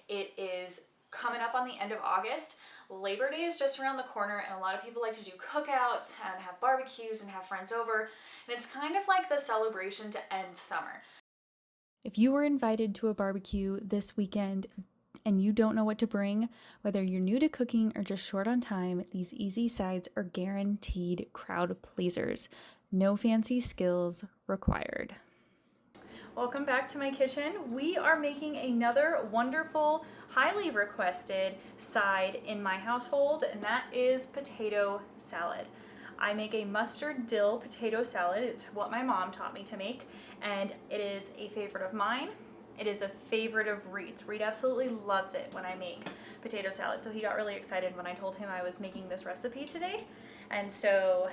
It is coming up on the end of August. Labor Day is just around the corner, and a lot of people like to do cookouts and have barbecues and have friends over, and it's kind of like the celebration to end summer. If you were invited to a barbecue this weekend and you don't know what to bring, whether you're new to cooking or just short on time, these easy sides are guaranteed crowd pleasers. No fancy skills required. Welcome back to my kitchen. We are making another wonderful, highly requested side in my household, and that is potato salad. I make a mustard dill potato salad. It's what my mom taught me to make, and it is a favorite of mine. It is a favorite of Reed's. Reed absolutely loves it when I make potato salad, so he got really excited when I told him I was making this recipe today. And so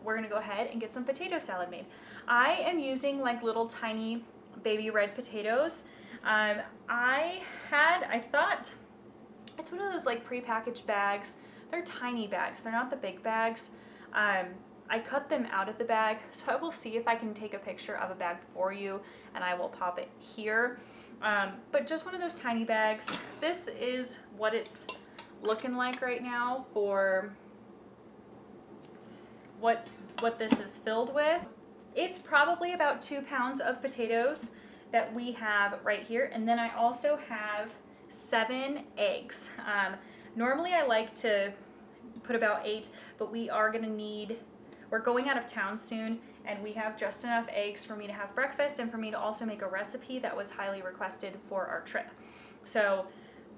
we're gonna go ahead and get some potato salad made. I am using like little tiny baby red potatoes. I thought it's one of those like prepackaged bags. They're tiny bags, they're not the big bags. I cut them out of the bag, so I will see if I can take a picture of a bag for you and I will pop it here. But just one of those tiny bags. This is what it's looking like right now for what this is filled with. It's probably about 2 pounds of potatoes that we have right here. And then I also have 7 eggs. Normally I like to put about 8, but we're going out of town soon, and we have just enough eggs for me to have breakfast and for me to also make a recipe that was highly requested for our trip. So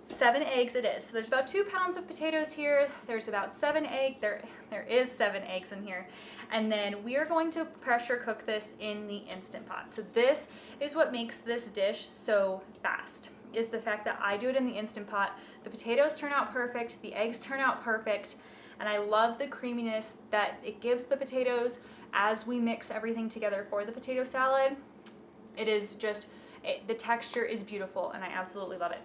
7 eggs it is. So there's about 2 pounds of potatoes here. There's about 7 eggs. There is 7 eggs in here. And then we are going to pressure cook this in the Instant Pot. So this is what makes this dish so fast, is the fact that I do it in the Instant Pot. The potatoes turn out perfect, the eggs turn out perfect, and I love the creaminess that it gives the potatoes as we mix everything together for the potato salad. It is just, the texture is beautiful, and I absolutely love it.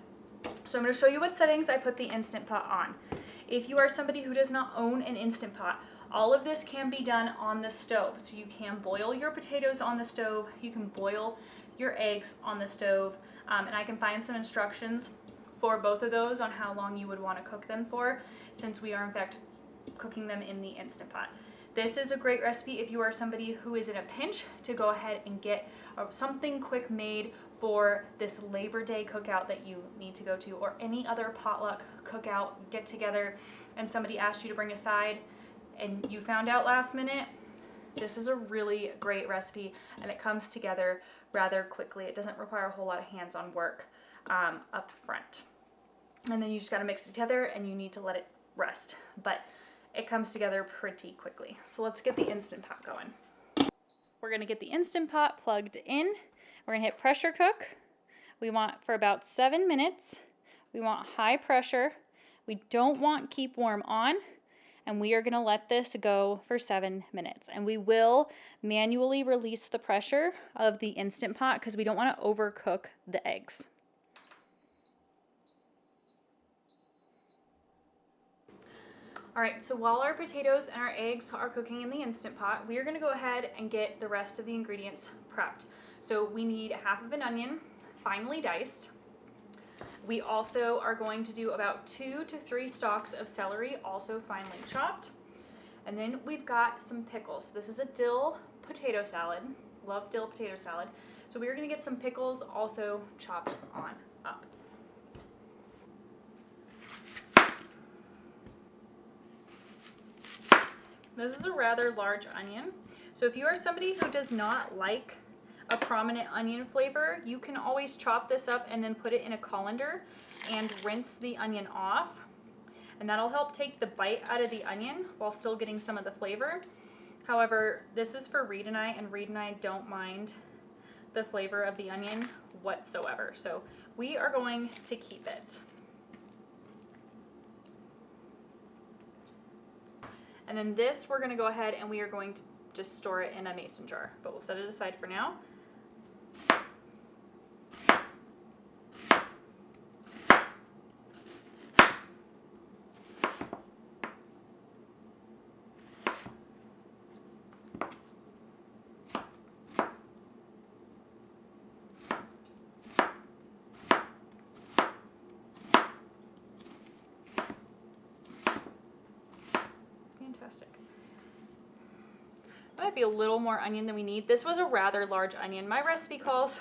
So I'm going to show you what settings I put the Instant Pot on. If you are somebody who does not own an Instant Pot, all of this can be done on the stove. So you can boil your potatoes on the stove, you can boil your eggs on the stove, and I can find some instructions for both of those on how long you would want to cook them for, since we are in fact cooking them in the Instant Pot. This is a great recipe if you are somebody who is in a pinch to go ahead and get something quick made for this Labor Day cookout that you need to go to, or any other potluck cookout get together and somebody asked you to bring a side and you found out last minute. This is a really great recipe, and it comes together rather quickly. It doesn't require a whole lot of hands-on work up front. And then you just gotta mix it together and you need to let it rest. But it comes together pretty quickly. So let's get the Instant Pot going. We're gonna get the Instant Pot plugged in. We're gonna hit pressure cook. We want for about 7 minutes. We want high pressure. We don't want keep warm on. And we are gonna let this go for 7 minutes. And we will manually release the pressure of the Instant Pot because we don't wanna overcook the eggs. All right, so while our potatoes and our eggs are cooking in the Instant Pot, we are gonna go ahead and get the rest of the ingredients prepped. So we need half of an onion, finely diced. We also are going to do about 2 to 3 stalks of celery, also finely chopped. And then we've got some pickles. This is a dill potato salad. Love dill potato salad. So we're gonna get some pickles also chopped on up. This is a rather large onion. So if you are somebody who does not like a prominent onion flavor, you can always chop this up and then put it in a colander and rinse the onion off. And that'll help take the bite out of the onion while still getting some of the flavor. However, this is for Reed and I don't mind the flavor of the onion whatsoever. So we are going to keep it. And then this, we're gonna go ahead and we are going to just store it in a mason jar, but we'll set it aside for now. might be a little more onion than we need. This was a rather large onion. My recipe calls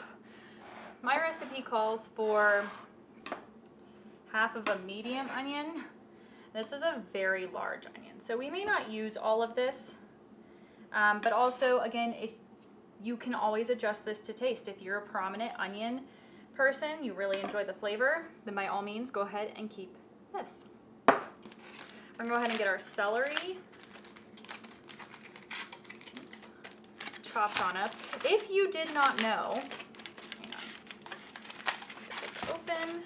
for half of a medium onion. This is a very large onion, so we may not use all of this. But also, again, if you can always adjust this to taste. If you're a prominent onion person, you really enjoy the flavor, then by all means go ahead and keep this. We're gonna go ahead and get our celery. Oops. Chopped on up. If you did not know, hang on, get this open.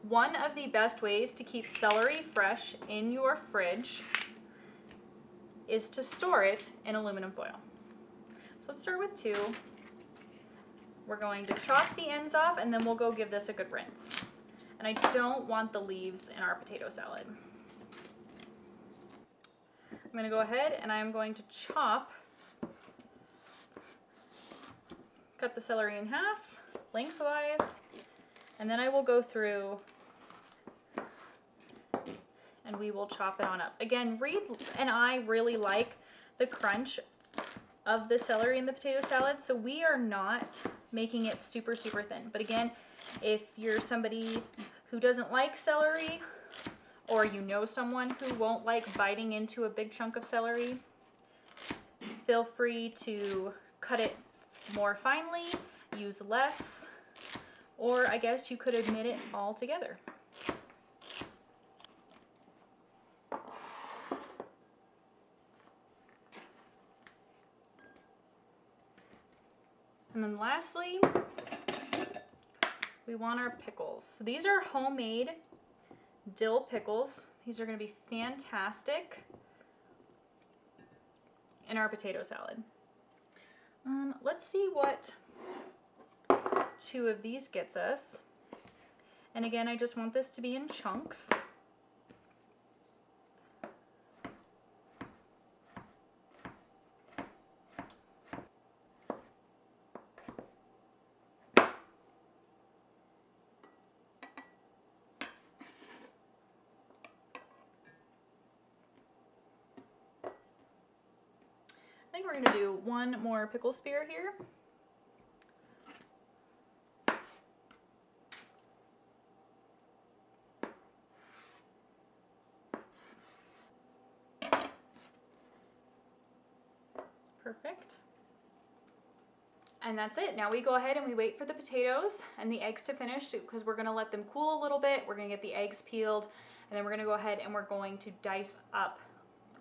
One of the best ways to keep celery fresh in your fridge is to store it in aluminum foil. So let's start with 2. We're going to chop the ends off and then we'll go give this a good rinse. And I don't want the leaves in our potato salad. I'm going to go ahead and I'm going to cut the celery in half, lengthwise, and then I will go through and we will chop it on up. Again, Reed and I really like the crunch of the celery in the potato salad, so we are not making it super, super thin. But again, if you're somebody who doesn't like celery, or you know someone who won't like biting into a big chunk of celery, feel free to cut it more finely, use less, or I guess you could omit it altogether. And then lastly, we want our pickles. So these are homemade dill pickles. These are going to be fantastic in our potato salad. Let's see what 2 of these gets us. And again, I just want this to be in chunks. I think we're going to do 1 more pickle spear here. Perfect. And that's it. Now we go ahead and we wait for the potatoes and the eggs to finish because we're going to let them cool a little bit. We're going to get the eggs peeled and then we're going to go ahead and we're going to dice up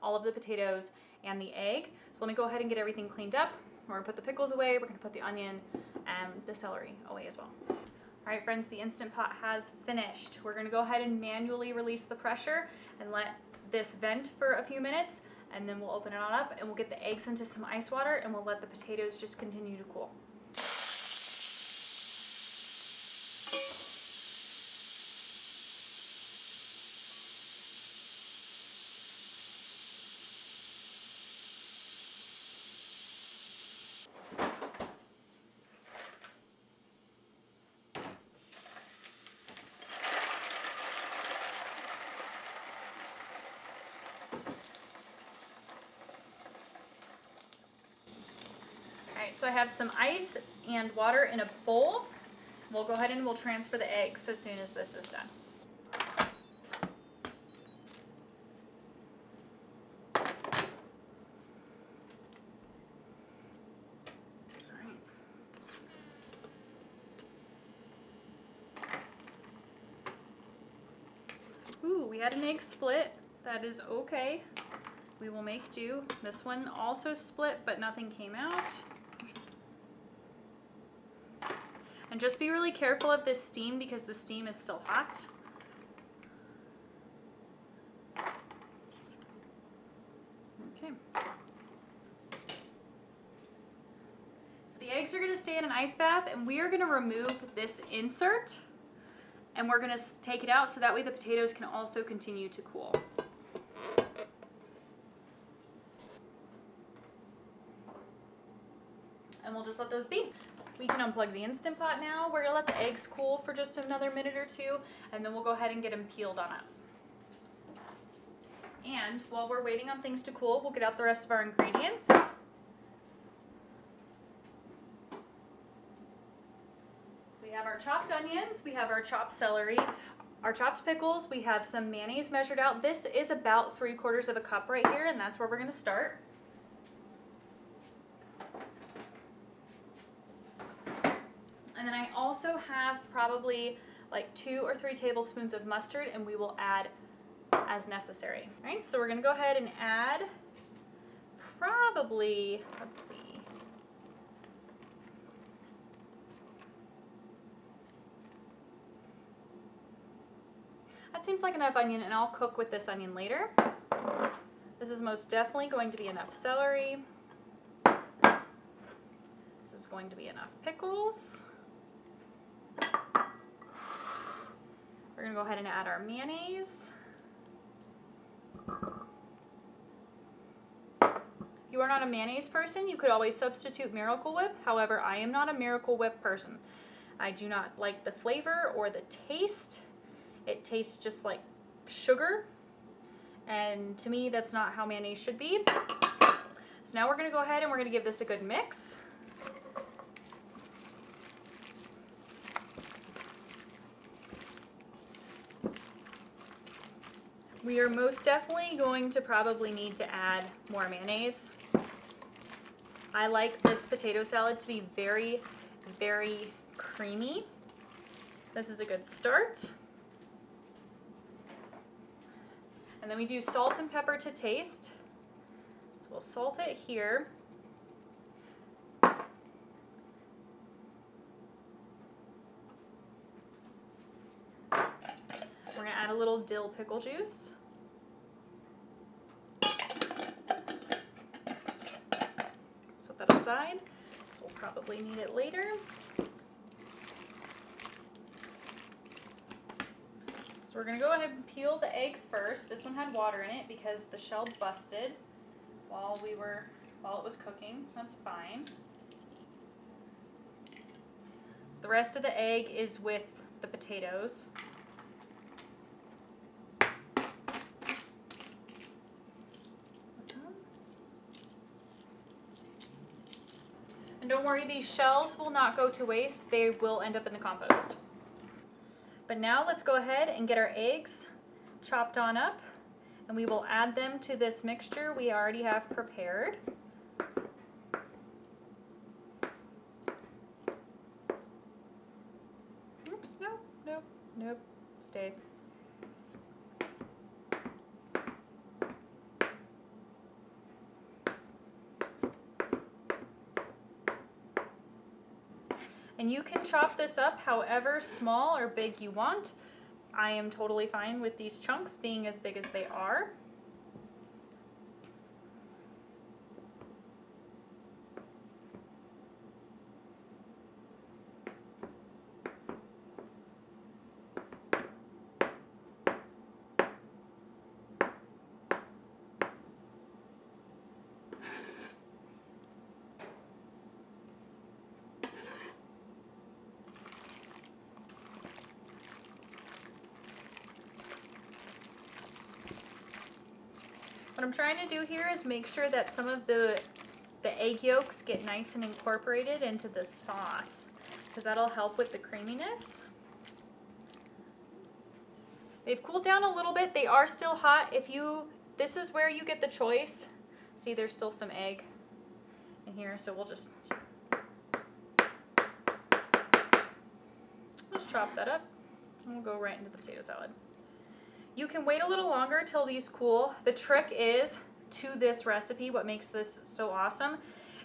all of the potatoes and the egg. So let me go ahead and get everything cleaned up. We're gonna put the pickles away, we're gonna put the onion and the celery away as well. All right, friends, the Instant Pot has finished. We're gonna go ahead and manually release the pressure and let this vent for a few minutes, and then we'll open it on up and we'll get the eggs into some ice water and we'll let the potatoes just continue to cool. Alright, so I have some ice and water in a bowl. We'll go ahead and we'll transfer the eggs as soon as this is done. Ooh, we had an egg split. That is okay. We will make do. This one also split, but nothing came out. And just be really careful of this steam because the steam is still hot. Okay. So the eggs are going to stay in an ice bath and we are going to remove this insert and we're going to take it out so that way the potatoes can also continue to cool. And we'll just let those be. We can unplug the Instant Pot now. We're gonna let the eggs cool for just another minute or two, and then we'll go ahead and get them peeled on up. And while we're waiting on things to cool, we'll get out the rest of our ingredients. We have our chopped onions, we have our chopped celery, our chopped pickles, we have some mayonnaise measured out. This is about 3/4 of a cup right here, and that's where we're gonna start. And then I also have probably like 2 or 3 tablespoons of mustard, and we will add as necessary. All right, so we're gonna go ahead and add probably, let's see, that seems like enough onion, and I'll cook with this onion later. This is most definitely going to be enough celery. This is going to be enough pickles. We're gonna go ahead and add our mayonnaise. If you are not a mayonnaise person, you could always substitute Miracle Whip. However, I am not a Miracle Whip person. I do not like the flavor or the taste. It tastes just like sugar, and to me that's not how mayonnaise should be. So now we're going to go ahead and we're going to give this a good mix. We are most definitely going to probably need to add more mayonnaise. I like this potato salad to be very, very creamy. This is a good start. And then we do salt and pepper to taste. So we'll salt it here. We're gonna add a little dill pickle juice. Set that aside, so we'll probably need it later. So we're gonna go ahead and peel the egg first. This one had water in it because the shell busted while it was cooking. That's fine. The rest of the egg is with the potatoes. And don't worry, these shells will not go to waste. They will end up in the compost. But now let's go ahead and get our eggs chopped on up, and we will add them to this mixture we already have prepared. Oops, nope, stay. And you can chop this up however small or big you want. I am totally fine with these chunks being as big as they are. What I'm trying to do here is make sure that some of the egg yolks get nice and incorporated into the sauce, because that'll help with the creaminess. They've cooled down a little bit. They are still hot. This is where you get the choice. See, there's still some egg in here, so we'll just chop that up, and we'll go right into the potato salad. You can wait a little longer till these cool. The trick is to this recipe, what makes this so awesome,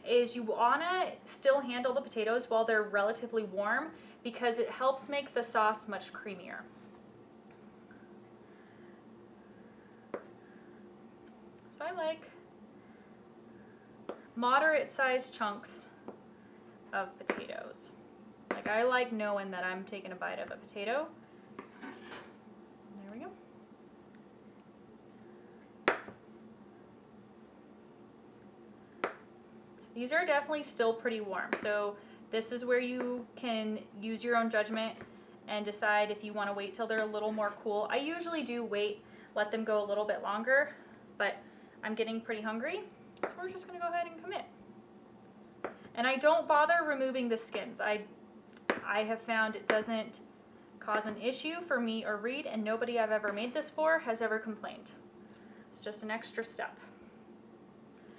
is you wanna still handle the potatoes while they're relatively warm, because it helps make the sauce much creamier. So I like moderate sized chunks of potatoes. Like, I like knowing that I'm taking a bite of a potato. There we go. These are definitely still pretty warm, so this is where you can use your own judgment and decide if you want to wait till they're a little more cool. I usually do wait, let them go a little bit longer, but I'm getting pretty hungry, so we're just gonna go ahead and commit. And I don't bother removing the skins. I have found it doesn't cause an issue for me or Reed, and nobody I've ever made this for has ever complained. It's just an extra step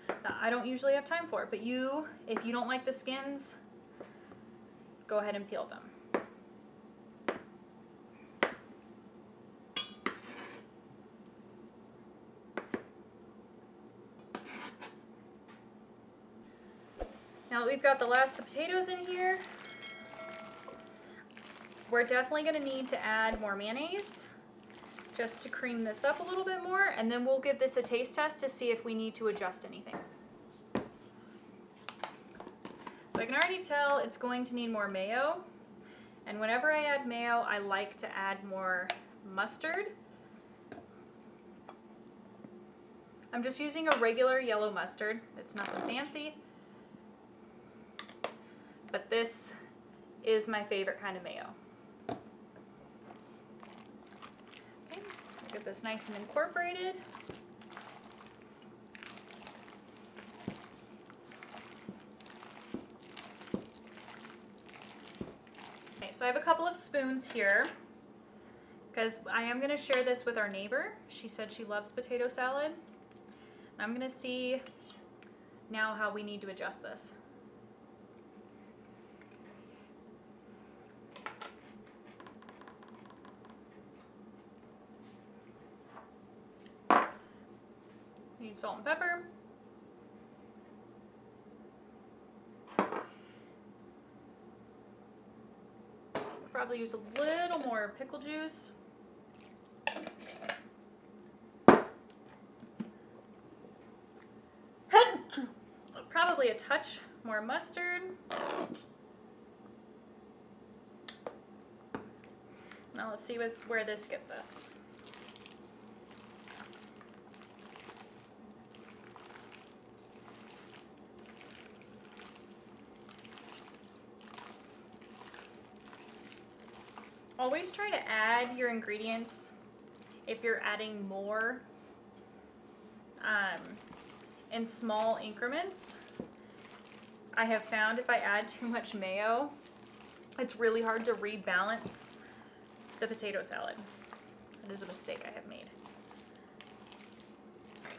that I don't usually have time for, but if you don't like the skins, go ahead and peel them. Now that we've got the last of the potatoes in here, we're definitely going to need to add more mayonnaise just to cream this up a little bit more, and then we'll give this a taste test to see if we need to adjust anything. So I can already tell it's going to need more mayo, and whenever I add mayo, I like to add more mustard. I'm just using a regular yellow mustard. It's nothing fancy, but this is my favorite kind of mayo. Okay, get this nice and incorporated. Okay, so I have a couple of spoons here because I am going to share this with our neighbor. She said she loves potato salad. I'm going to see now how we need to adjust this. Need salt and pepper. Probably use a little more pickle juice. Probably a touch more mustard. Now let's see where this gets us. Always try to add your ingredients if you're adding more in small increments. I have found if I add too much mayo, it's really hard to rebalance the potato salad. That is a mistake I have made.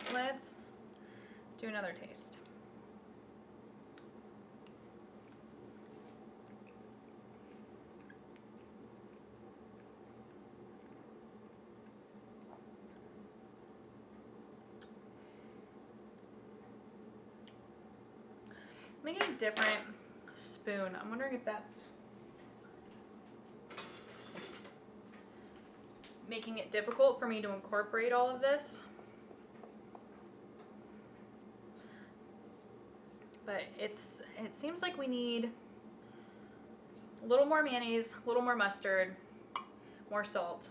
All right, let's do another taste. Let me get a different spoon. I'm wondering if that's making it difficult for me to incorporate all of this. But it seems like we need a little more mayonnaise, a little more mustard, more salt.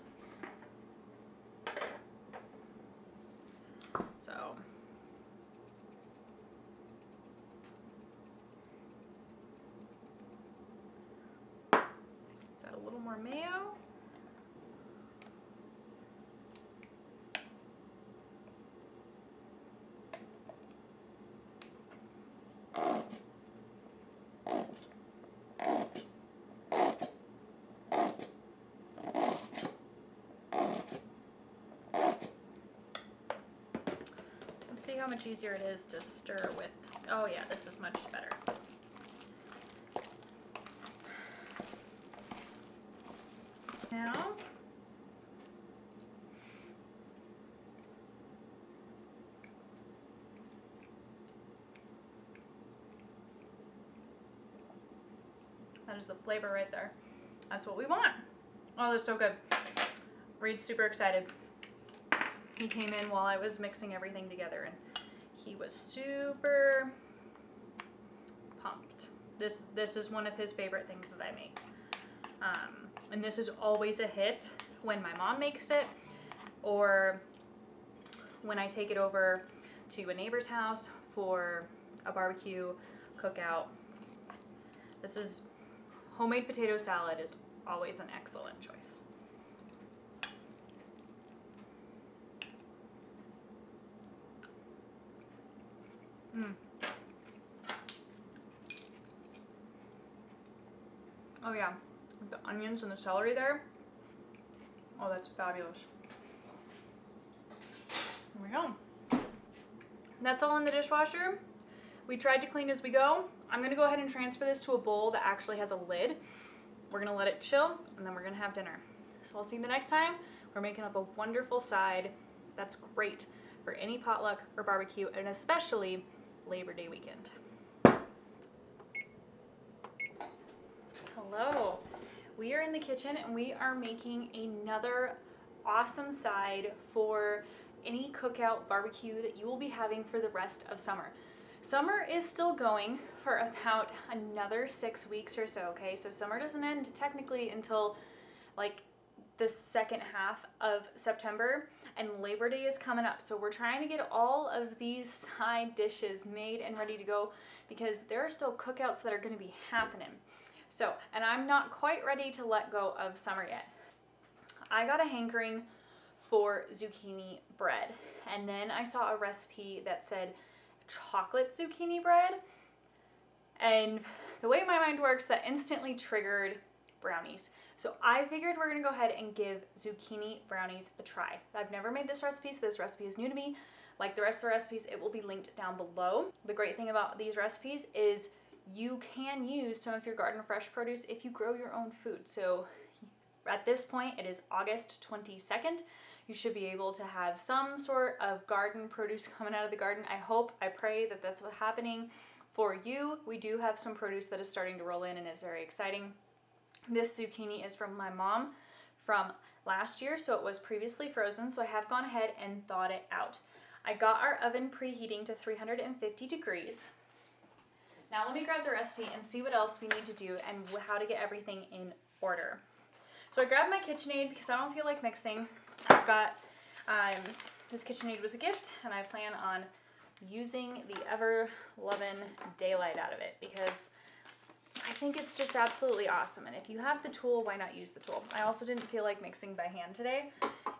So let's add a little more mayo. See how much easier it is to stir with. Oh yeah, this is much better. Now, that is the flavor right there. That's what we want. Oh, that's so good. Reed's super excited. He came in while I was mixing everything together and he was super pumped. This is one of his favorite things that I make. And this is always a hit when my mom makes it or when I take it over to a neighbor's house for a barbecue cookout. Homemade potato salad is always an excellent choice. Mm. Oh yeah, with the onions and the celery there. Oh, that's fabulous. There we go. That's all in the dishwasher. We tried to clean as we go. I'm gonna go ahead and transfer this to a bowl that actually has a lid. We're gonna let it chill, and then we're gonna have dinner. So I'll see you the next time. We're making up a wonderful side that's great for any potluck or barbecue, and especially Labor Day weekend. Hello. We are in the kitchen and we are making another awesome side for any cookout barbecue that you will be having for the rest of summer. Summer is still going for about another 6 weeks or so, okay? So summer doesn't end technically until like the second half of September, and Labor Day is coming up. So we're trying to get all of these side dishes made and ready to go because there are still cookouts that are gonna be happening. So, and I'm not quite ready to let go of summer yet. I got a hankering for zucchini bread, and then I saw a recipe that said chocolate zucchini bread, and the way my mind works, that instantly triggered brownies. So I figured we're gonna go ahead and give zucchini brownies a try. I've never made this recipe, so this recipe is new to me. Like the rest of the recipes, it will be linked down below. The great thing about these recipes is you can use some of your garden fresh produce if you grow your own food. So at this point, it is August 22nd. You should be able to have some sort of garden produce coming out of the garden. I hope, I pray that that's what's happening for you. We do have some produce that is starting to roll in and is very exciting. This zucchini is from my mom from last year, so it was previously frozen, so I have gone ahead and thawed it out. I got our oven preheating to 350 degrees. Now let me grab the recipe and see what else we need to do and how to get everything in order. So I grabbed my KitchenAid because I don't feel like mixing. I've got, this KitchenAid was a gift, and I plan on using the ever-loving daylight out of it because I think it's just absolutely awesome. And if you have the tool, why not use the tool? I also didn't feel like mixing by hand today.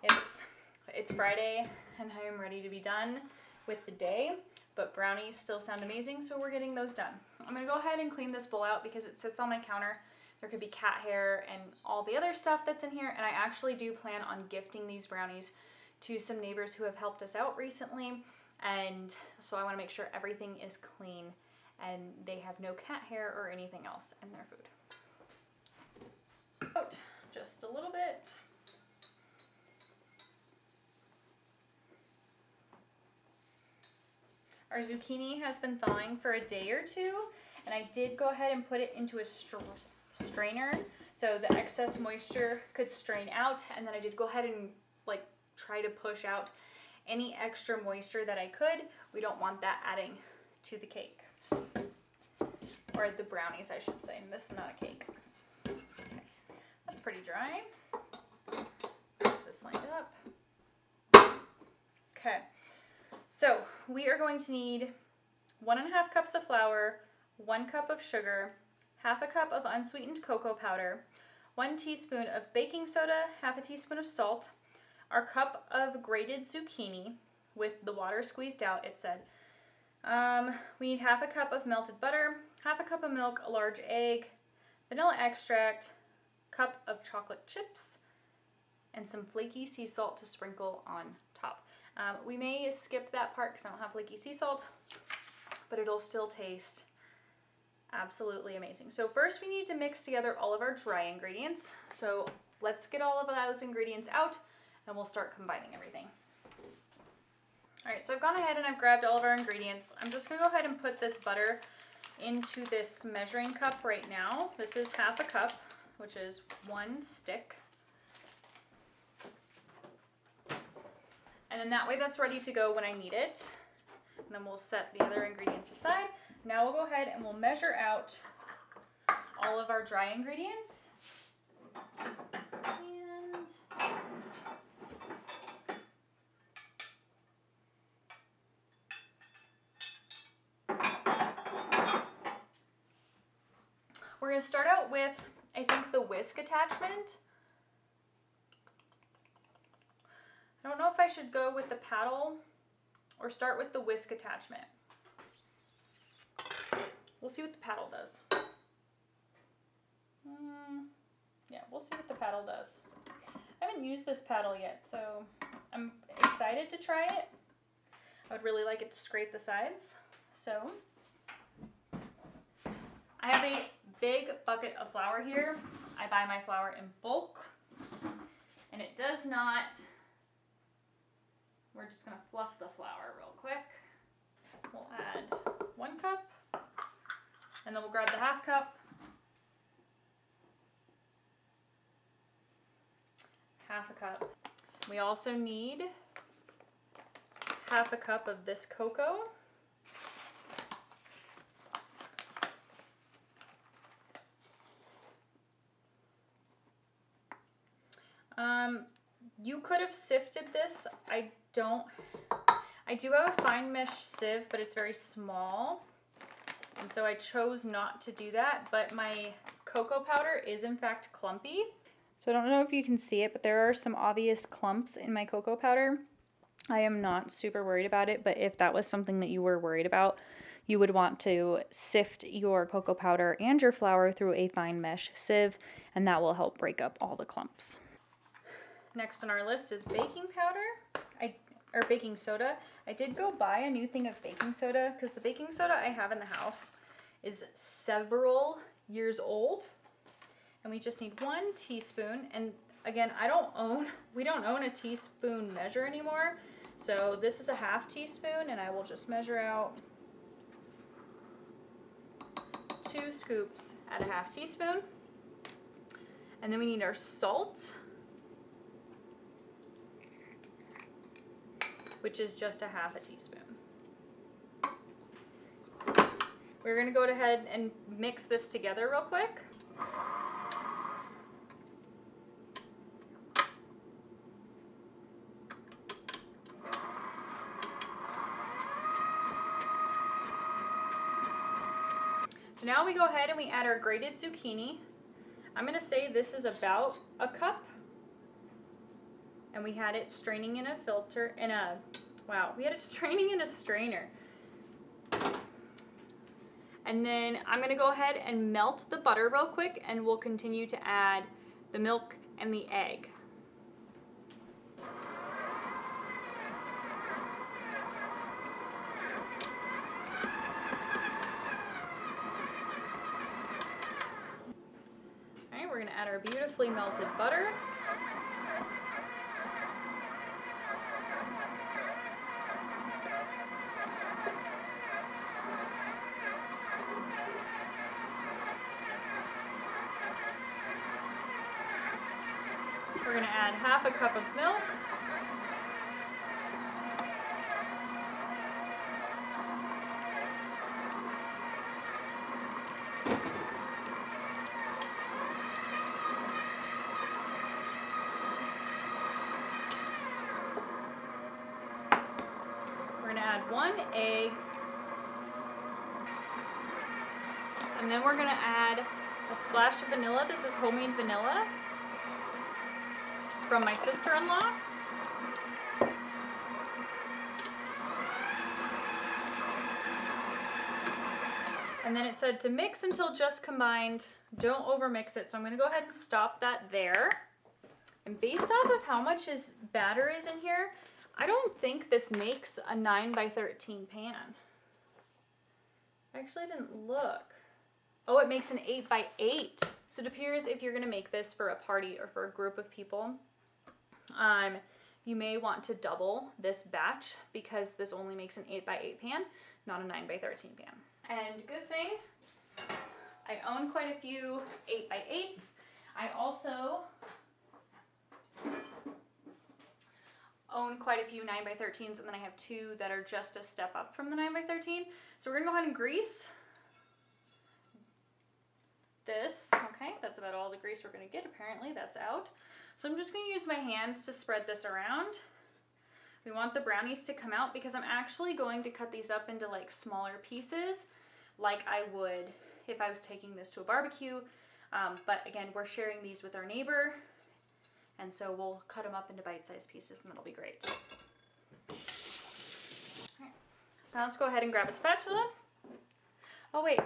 It's Friday, and I am ready to be done with the day, but brownies still sound amazing, so we're getting those done. I'm gonna go ahead and clean this bowl out because it sits on my counter. There could be cat hair and all the other stuff that's in here, and I actually do plan on gifting these brownies to some neighbors who have helped us out recently, and so I want to make sure everything is clean and they have no cat hair or anything else in their food. Out just a little bit. Our zucchini has been thawing for a day or two, and I did go ahead and put it into a strainer so the excess moisture could strain out, and then I did go ahead and like try to push out any extra moisture that I could. We don't want that adding to the cake, or the brownies I should say. This is not a cake. Okay. That's pretty dry. Get this lined up. Okay, so we are going to need 1.5 cups of flour, 1 cup of sugar, 1/2 cup of unsweetened cocoa powder, 1 teaspoon of baking soda, 1/2 teaspoon of salt, our cup of grated zucchini with the water squeezed out, it said. We need 1/2 cup of melted butter, 1/2 cup of milk, a large egg, vanilla extract, cup of chocolate chips, and some flaky sea salt to sprinkle on top. We may skip that part because I don't have flaky sea salt, but it'll still taste absolutely amazing. So first we need to mix together all of our dry ingredients. So let's get all of those ingredients out and we'll start combining everything. All right, so I've gone ahead and I've grabbed all of our ingredients. I'm just gonna go ahead and put this butter into this measuring cup right now. This is 1/2 cup, which is 1 stick. And then that way that's ready to go when I need it. And then we'll set the other ingredients aside. Now we'll go ahead and we'll measure out all of our dry ingredients. And we're going to start out with, I think, the whisk attachment. I don't know if I should go with the paddle or start with the whisk attachment. We'll see what the paddle does. Yeah, we'll see what the paddle does. I haven't used this paddle yet, so I'm excited to try it. I would really like it to scrape the sides. So I have a big bucket of flour here. I buy my flour in bulk, and it does not, we're just gonna fluff the flour real quick. We'll add 1 cup, and then we'll grab the half cup. Half a cup. We also need half a cup of this cocoa. You could have sifted this. I do have a fine mesh sieve, but it's very small. And so I chose not to do that, but my cocoa powder is in fact clumpy. So I don't know if you can see it, but there are some obvious clumps in my cocoa powder. I am not super worried about it, but if that was something that you were worried about, you would want to sift your cocoa powder and your flour through a fine mesh sieve, and that will help break up all the clumps. Next on our list is baking powder, or baking soda. I did go buy a new thing of baking soda because the baking soda I have in the house is several years old. And we just need 1 teaspoon. And again, we don't own a teaspoon measure anymore. So this is a half teaspoon, and I will just measure out 2 scoops at a half teaspoon. And then we need our salt, which is just a half a teaspoon. We're gonna go ahead and mix this together real quick. So now we go ahead and we add our grated zucchini. I'm gonna say this is about a cup. And we had it straining in a filter, we had it straining in a strainer. And then I'm gonna go ahead and melt the butter real quick, and we'll continue to add the milk and the egg. All right, we're gonna add our beautifully melted butter. We're going to add half a cup of milk. We're going to add 1 egg. And then we're going to add a splash of vanilla. This is homemade vanilla from my sister-in-law. And then it said to mix until just combined. Don't overmix it. So I'm going to go ahead and stop that there. And based off of how much batter is in here, I don't think this makes a 9 by 13 pan. I actually didn't look. Oh, it makes an 8 by 8. So it appears if you're going to make this for a party or for a group of people, you may want to double this batch because this only makes an 8 by 8 pan, not a 9 by 13 pan. And good thing, I own quite a few 8 by 8s. I also own quite a few 9 by 13s, and then I have 2 that are just a step up from the 9 by 13. So we're gonna go ahead and grease this. Okay, that's about all the grease we're gonna get. Apparently that's out. So I'm just gonna use my hands to spread this around. We want the brownies to come out because I'm actually going to cut these up into like smaller pieces like I would if I was taking this to a barbecue. But again, we're sharing these with our neighbor, and so we'll cut them up into bite-sized pieces, and that'll be great. All right. So now let's go ahead and grab a spatula. Oh wait,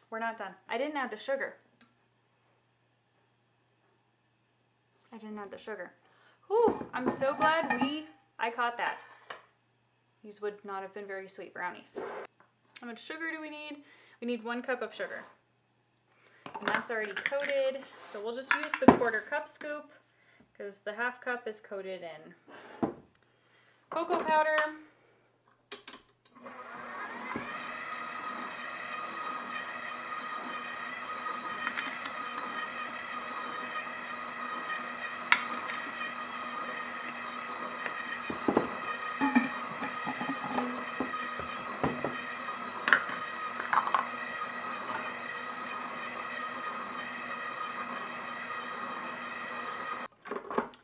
we're not done. I didn't add the sugar. Whew, I'm so glad I caught that. These would not have been very sweet brownies. How much sugar do we need? We need 1 cup of sugar. And that's already coated. So we'll just use the 1/4 cup scoop because the 1/2 cup is coated in cocoa powder.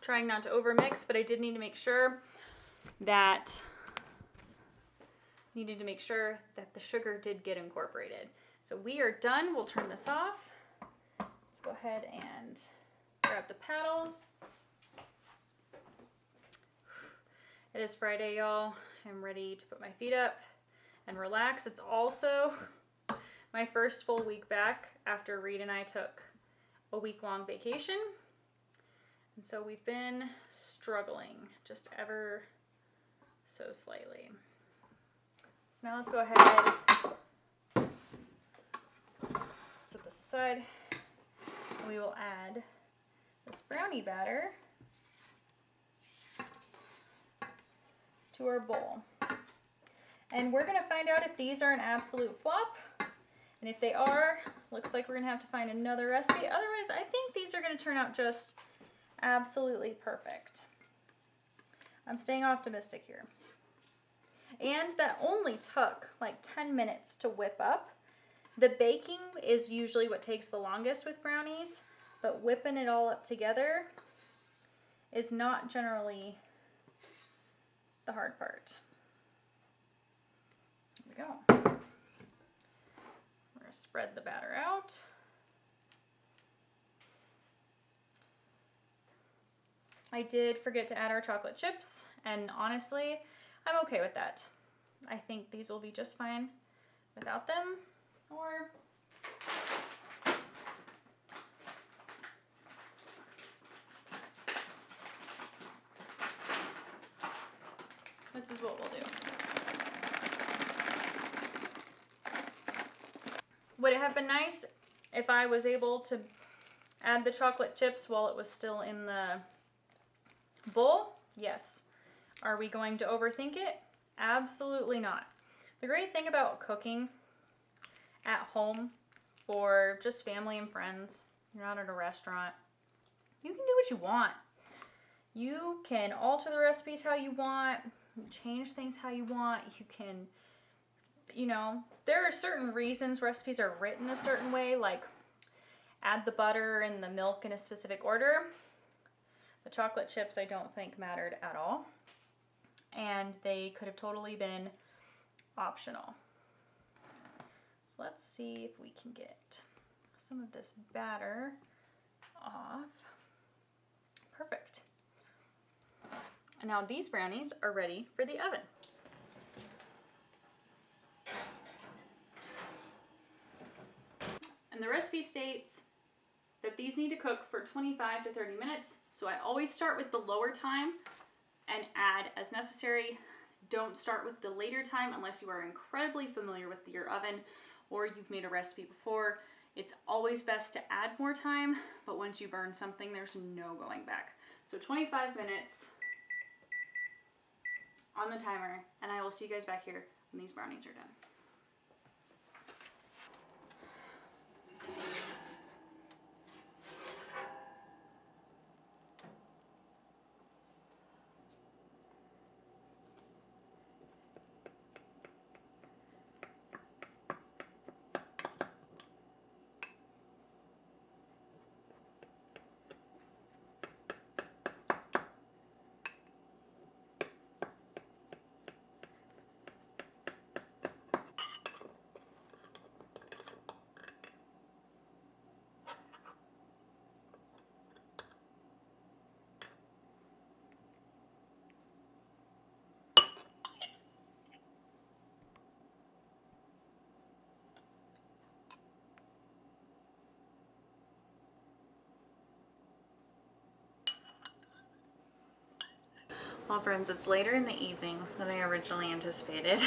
Trying not to overmix, but I did need to make sure that the sugar did get incorporated. So we are done. We'll turn this off. Let's go ahead and grab the paddle. It is Friday, y'all. I'm ready to put my feet up and relax. It's also my first full week back after Reed and I took a week-long vacation. And so we've been struggling just ever so slightly. So now let's go ahead, set this aside, and we will add this brownie batter to our bowl. And we're gonna find out if these are an absolute flop. And if they are, looks like we're gonna have to find another recipe. Otherwise, I think these are gonna turn out just absolutely perfect. I'm staying optimistic here. And that only took like 10 minutes to whip up. The baking is usually what takes the longest with brownies, but whipping it all up together is not generally the hard part. Here we go. We're gonna spread the batter out. I did forget to add our chocolate chips, and honestly, I'm okay with that. I think these will be just fine without them, or this is what we'll do. Would it have been nice if I was able to add the chocolate chips while it was still in the bowl? Yes. Are we going to overthink it? Absolutely not. The great thing about cooking at home for just family and friends, you're not at a restaurant, you can do what you want. You can alter the recipes how you want, change things how you want. You can, there are certain reasons recipes are written a certain way, like add the butter and the milk in a specific order. The chocolate chips I don't think mattered at all, and they could have totally been optional. So let's see if we can get some of this batter off. Perfect. And now these brownies are ready for the oven. And the recipe states that these need to cook for 25 to 30 minutes. So I always start with the lower time and add as necessary. Don't start with the later time unless you are incredibly familiar with your oven or you've made a recipe before. It's always best to add more time, but once you burn something, there's no going back. So 25 minutes on the timer, and I will see you guys back here when these brownies are done. Well, friends, it's later in the evening than I originally anticipated.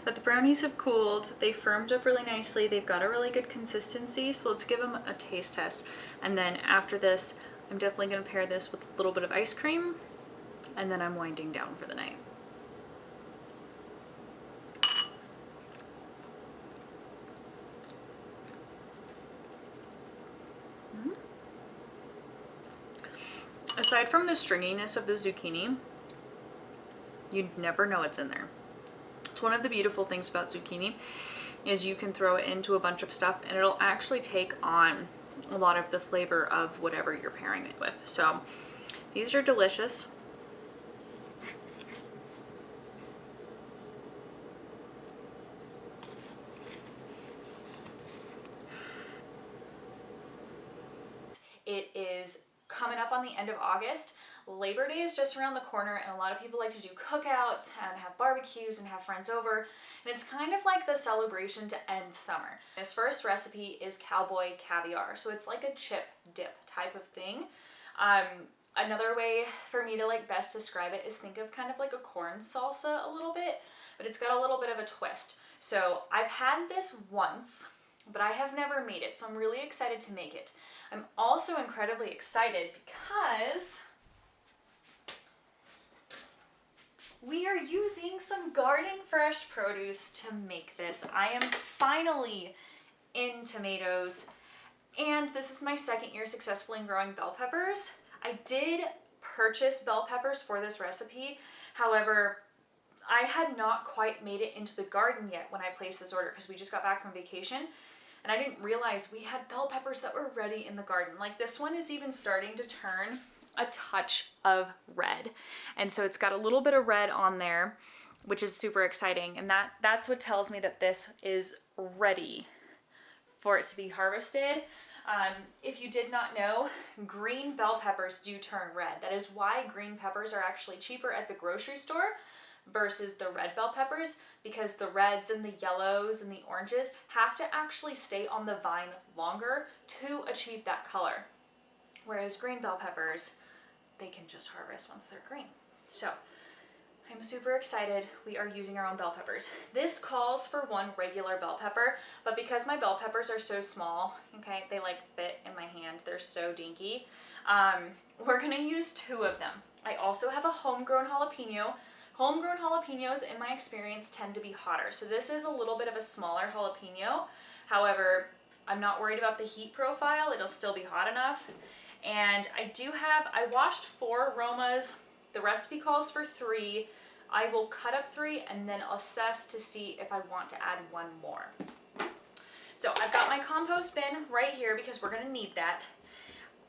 But the brownies have cooled, they firmed up really nicely, they've got a really good consistency, so let's give them a taste test. And then after this, I'm definitely going to pair this with a little bit of ice cream, and then I'm winding down for the night. Aside from the stringiness of the zucchini, you'd never know it's in there. It's one of the beautiful things about zucchini is you can throw it into a bunch of stuff and it'll actually take on a lot of the flavor of whatever you're pairing it with. So these are delicious. It is coming up on the end of August. Labor Day is just around the corner, and a lot of people like to do cookouts and have barbecues and have friends over, and it's kind of like the celebration to end summer. This first recipe is Cowboy Caviar, so it's like a chip dip type of thing. Another way for me to like best describe it is think of kind of like a corn salsa a little bit, but it's got a little bit of a twist. So I've had this once, but I have never made it, so I'm really excited to make it. I'm also incredibly excited because we are using some garden fresh produce to make this. I am finally in tomatoes, and this is my second year successfully growing bell peppers. I did purchase bell peppers for this recipe. However, I had not quite made it into the garden yet when I placed this order because we just got back from vacation. And I didn't realize we had bell peppers that were ready in the garden. Like this one is even starting to turn a touch of red. And so it's got a little bit of red on there, which is super exciting. And that's what tells me that this is ready for it to be harvested. If you did not know, green bell peppers do turn red. That is why green peppers are actually cheaper at the grocery store versus the red bell peppers, because the reds and the yellows and the oranges have to actually stay on the vine longer to achieve that color. Whereas green bell peppers, they can just harvest once they're green. So I'm super excited. We are using our own bell peppers. This calls for one regular bell pepper, but because my bell peppers are so small, okay, they like fit in my hand, they're so dinky, we're gonna use 2 of them. I also have a homegrown jalapeno. Homegrown jalapenos, in my experience, tend to be hotter. So this is a little bit of a smaller jalapeno. However, I'm not worried about the heat profile. It'll still be hot enough. And I washed 4 aromas. The recipe calls for 3. I will cut up 3 and then assess to see if I want to add 1 more. So I've got my compost bin right here because we're gonna need that.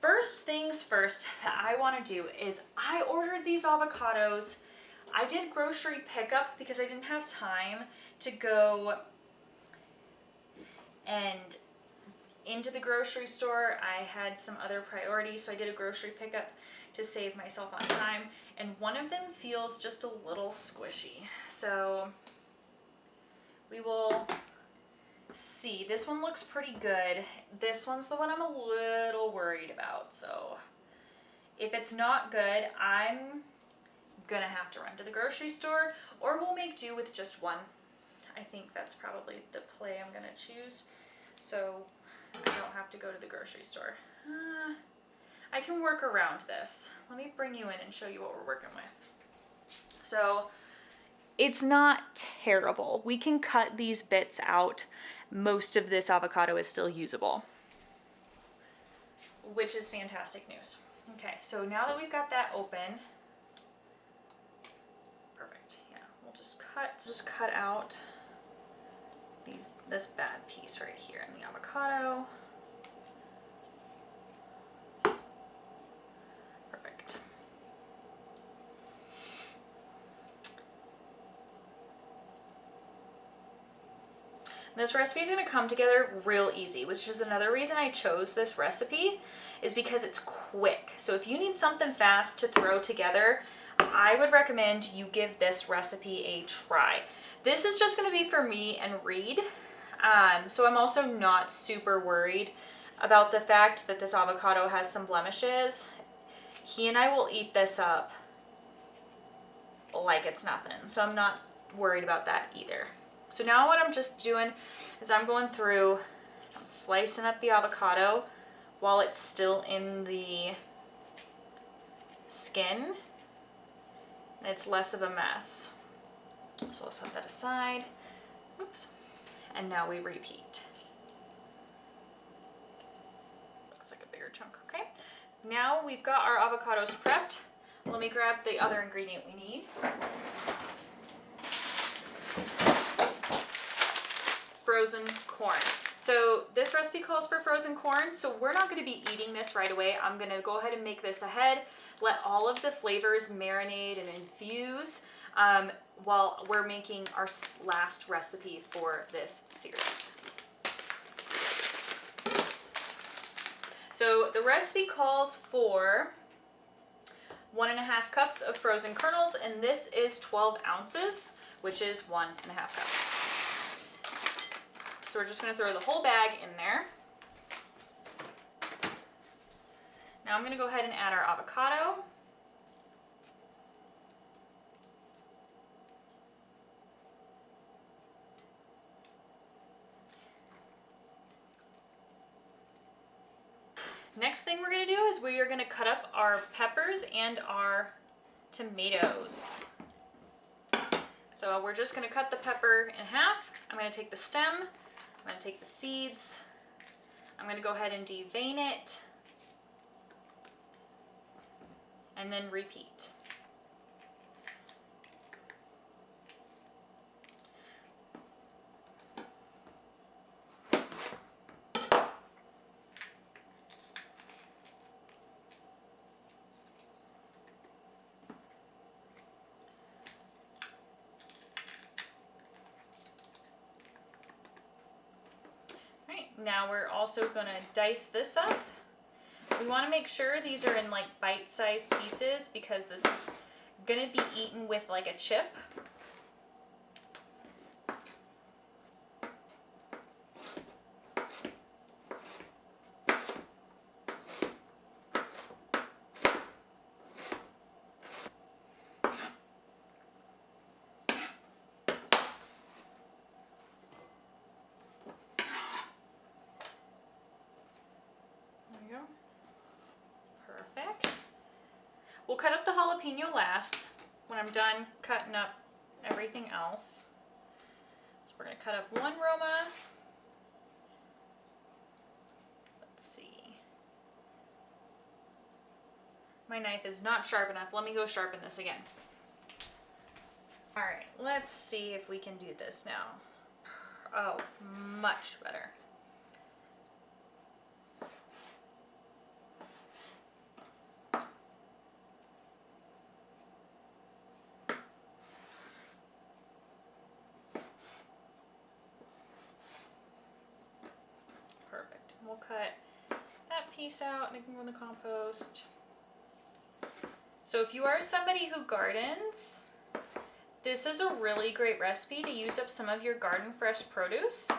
First things first that I wanna do is I ordered these avocados. I did grocery pickup because I didn't have time to go and into the grocery store. I had some other priorities, so I did a grocery pickup to save myself on time. And one of them feels just a little squishy. So we will see. This one looks pretty good. This one's the one I'm a little worried about. So if it's not good, I'm gonna have to run to the grocery store, or we'll make do with just one. I think that's probably the play I'm gonna choose, so I don't have to go to the grocery store. I can work around this. Let me bring you in and show you what we're working with. So it's not terrible. We can cut these bits out. Most of this avocado is still usable, which is fantastic news. Okay, so now that we've got that open, just cut out this bad piece right here in the avocado. Perfect. This recipe is going to come together real easy, which is another reason I chose this recipe, is because it's quick. So if you need something fast to throw together, I would recommend you give this recipe a try. This is just going to be for me and Reed, so I'm also not super worried about the fact that this avocado has some blemishes. He and I will eat this up like it's nothing. So I'm not worried about that either. So now what I'm just doing is I'm going through, I'm slicing up the avocado while it's still in the skin. And it's less of a mess. So I'll set that aside. Oops. And now we repeat. Looks like a bigger chunk, okay? Now we've got our avocados prepped. Let me grab the other ingredient we need. Frozen corn. So this recipe calls for frozen corn, so we're not going to be eating this right away. I'm going to go ahead and make this ahead, let all of the flavors marinate and infuse while we're making our last recipe for this series. So the recipe calls for 1.5 cups of frozen kernels, and this is 12 ounces, which is 1.5 cups. So we're just going to throw the whole bag in there. Now I'm going to go ahead and add our avocado. Next thing we're going to do is we are going to cut up our peppers and our tomatoes. So we're just going to cut the pepper in half. I'm going to take the stem, I'm going to take the seeds, I'm going to go ahead and devein it, and then repeat. Now we're also going to dice this up. We want to make sure these are in like bite-sized pieces because this is going to be eaten with like a chip. Perfect. We'll cut up the jalapeno last when I'm done cutting up everything else. So we're going to cut up one Roma. Let's see. My knife is not sharp enough. Let me go sharpen this again. All right, let's see if we can do this now. Oh, much better. We'll cut that piece out and it can go in the compost. So if you are somebody who gardens, this is a really great recipe to use up some of your garden fresh produce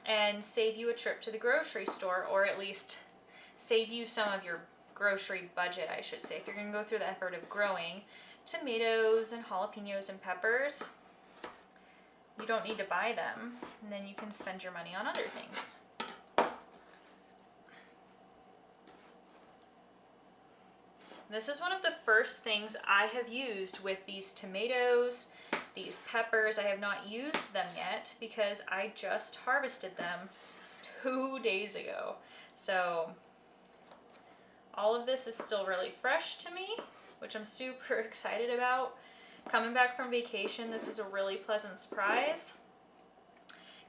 and save you a trip to the grocery store, or at least save you some of your grocery budget, I should say. If you're going to go through the effort of growing tomatoes and jalapenos and peppers, you don't need to buy them, and then you can spend your money on other things. This is one of the first things I have used with these tomatoes, these peppers. I have not used them yet because I just harvested them 2 days ago. So all of this is still really fresh to me, which I'm super excited about. Coming back from vacation, this was a really pleasant surprise,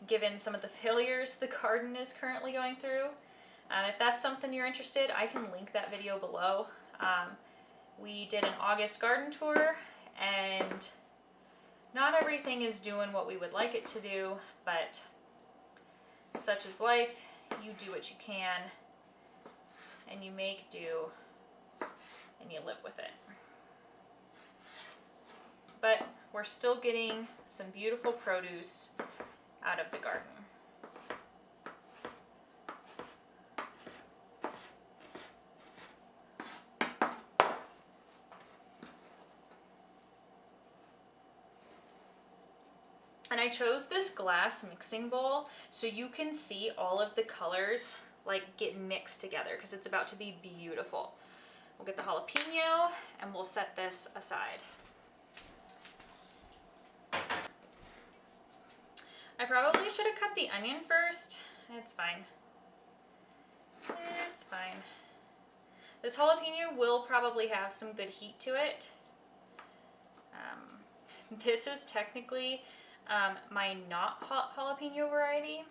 given some of the failures the garden is currently going through. If that's something you're interested, I can link that video below. We did an August garden tour, and not everything is doing what we would like it to do, but such is life. You do what you can, and you make do, and you live with it. But we're still getting some beautiful produce out of the garden. And I chose this glass mixing bowl so you can see all of the colors like get mixed together because it's about to be beautiful. We'll get the jalapeno and we'll set this aside. I probably should have cut the onion first. It's fine. It's fine. This jalapeno will probably have some good heat to it. This is technically my not hot jalapeno variety,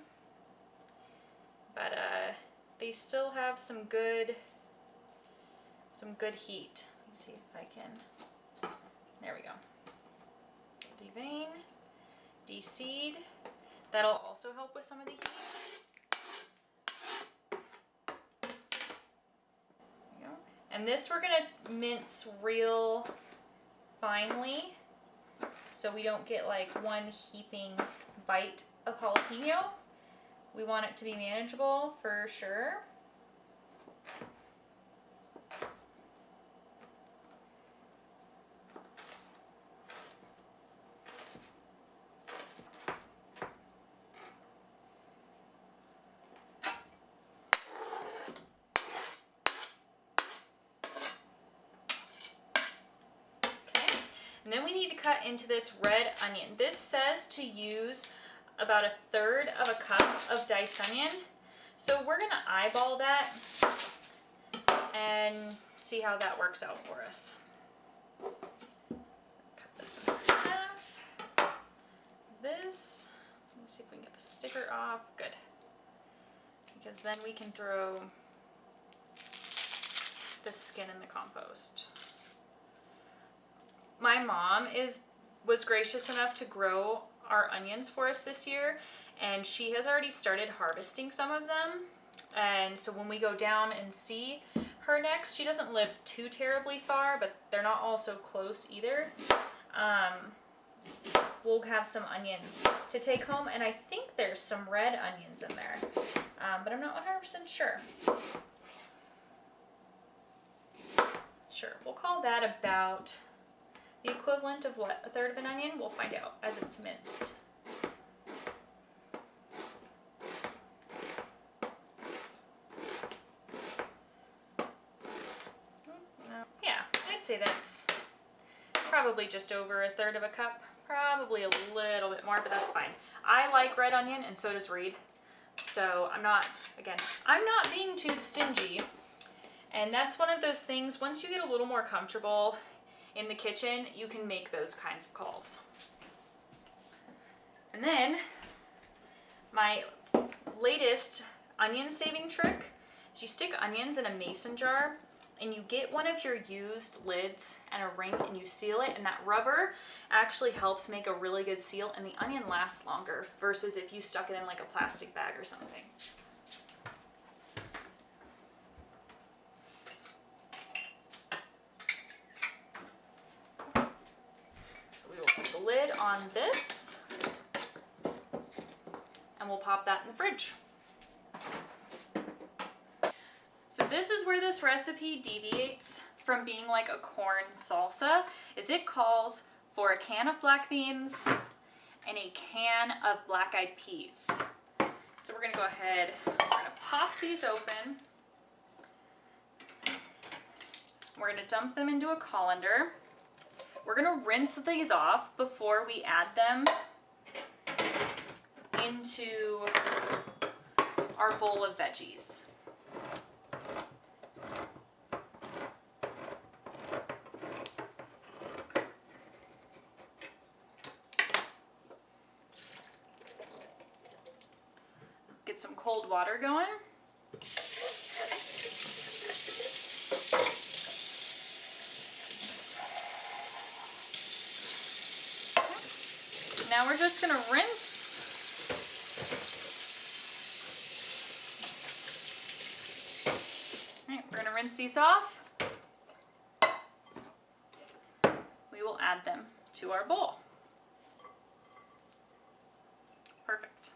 but they still have some good heat. Let's see if I can. There we go. Devein, de-seed. That'll also help with some of the heat. There we go. And this we're gonna mince real finely, so we don't get like one heaping bite of jalapeno. We want it to be manageable for sure. And then we need to cut into this red onion. This says to use about 1/3 of a cup of diced onion. So we're gonna eyeball that and see how that works out for us. Cut this in half. This, let me see if we can get the sticker off. Good. Because then we can throw the skin in the compost. My mom was gracious enough to grow our onions for us this year, and she has already started harvesting some of them. And so when we go down and see her next, she doesn't live too terribly far, but they're not all so close either. We'll have some onions to take home, and I think there's some red onions in there, but I'm not 100% sure. Sure, we'll call that about the equivalent of what, 1/3 of an onion? We'll find out as it's minced. Yeah, I'd say that's probably just over 1/3 of a cup. Probably a little bit more, but that's fine. I like red onion, and so does Reed. So I'm not being too stingy. And that's one of those things, once you get a little more comfortable in the kitchen, you can make those kinds of calls. And then my latest onion saving trick is you stick onions in a mason jar and you get one of your used lids and a ring and you seal it, and that rubber actually helps make a really good seal, and the onion lasts longer versus if you stuck it in like a plastic bag or something. Lid on this, and we'll pop that in the fridge. So this is where this recipe deviates from being like a corn salsa, is it calls for a can of black beans and a can of black-eyed peas. So we're gonna go ahead, we're gonna pop these open. We're gonna dump them into a colander. We're gonna rinse these off before we add them into our bowl of veggies. Get some cold water going. Now we're just going to rinse. All right, we're going to rinse these off. We will add them to our bowl. Perfect.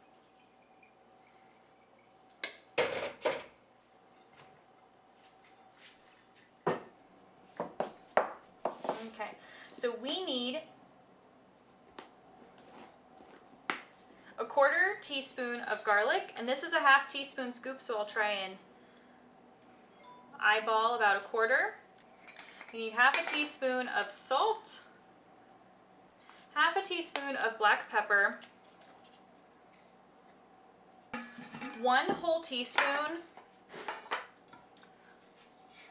Okay, so we need 1/4 teaspoon of garlic, and this is a 1/2 teaspoon scoop, so I'll try and eyeball about 1/4. We need 1/2 teaspoon of salt, 1/2 teaspoon of black pepper, 1 whole teaspoon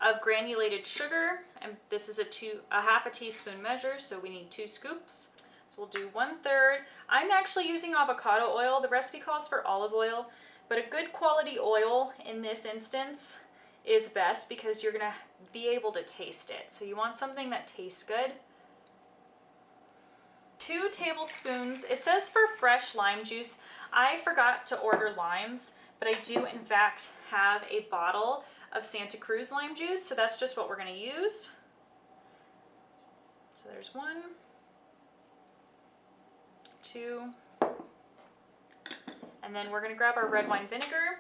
of granulated sugar, and this is a 1/2 teaspoon measure, so we need 2 scoops. So we'll do 1/3. I'm actually using avocado oil. The recipe calls for olive oil, but a good quality oil in this instance is best because you're gonna be able to taste it. So you want something that tastes good. 2 tablespoons, it says for fresh lime juice. I forgot to order limes, but I do in fact have a bottle of Santa Cruz lime juice, so that's just what we're gonna use. So there's 1, 2, and then we're gonna grab our red wine vinegar.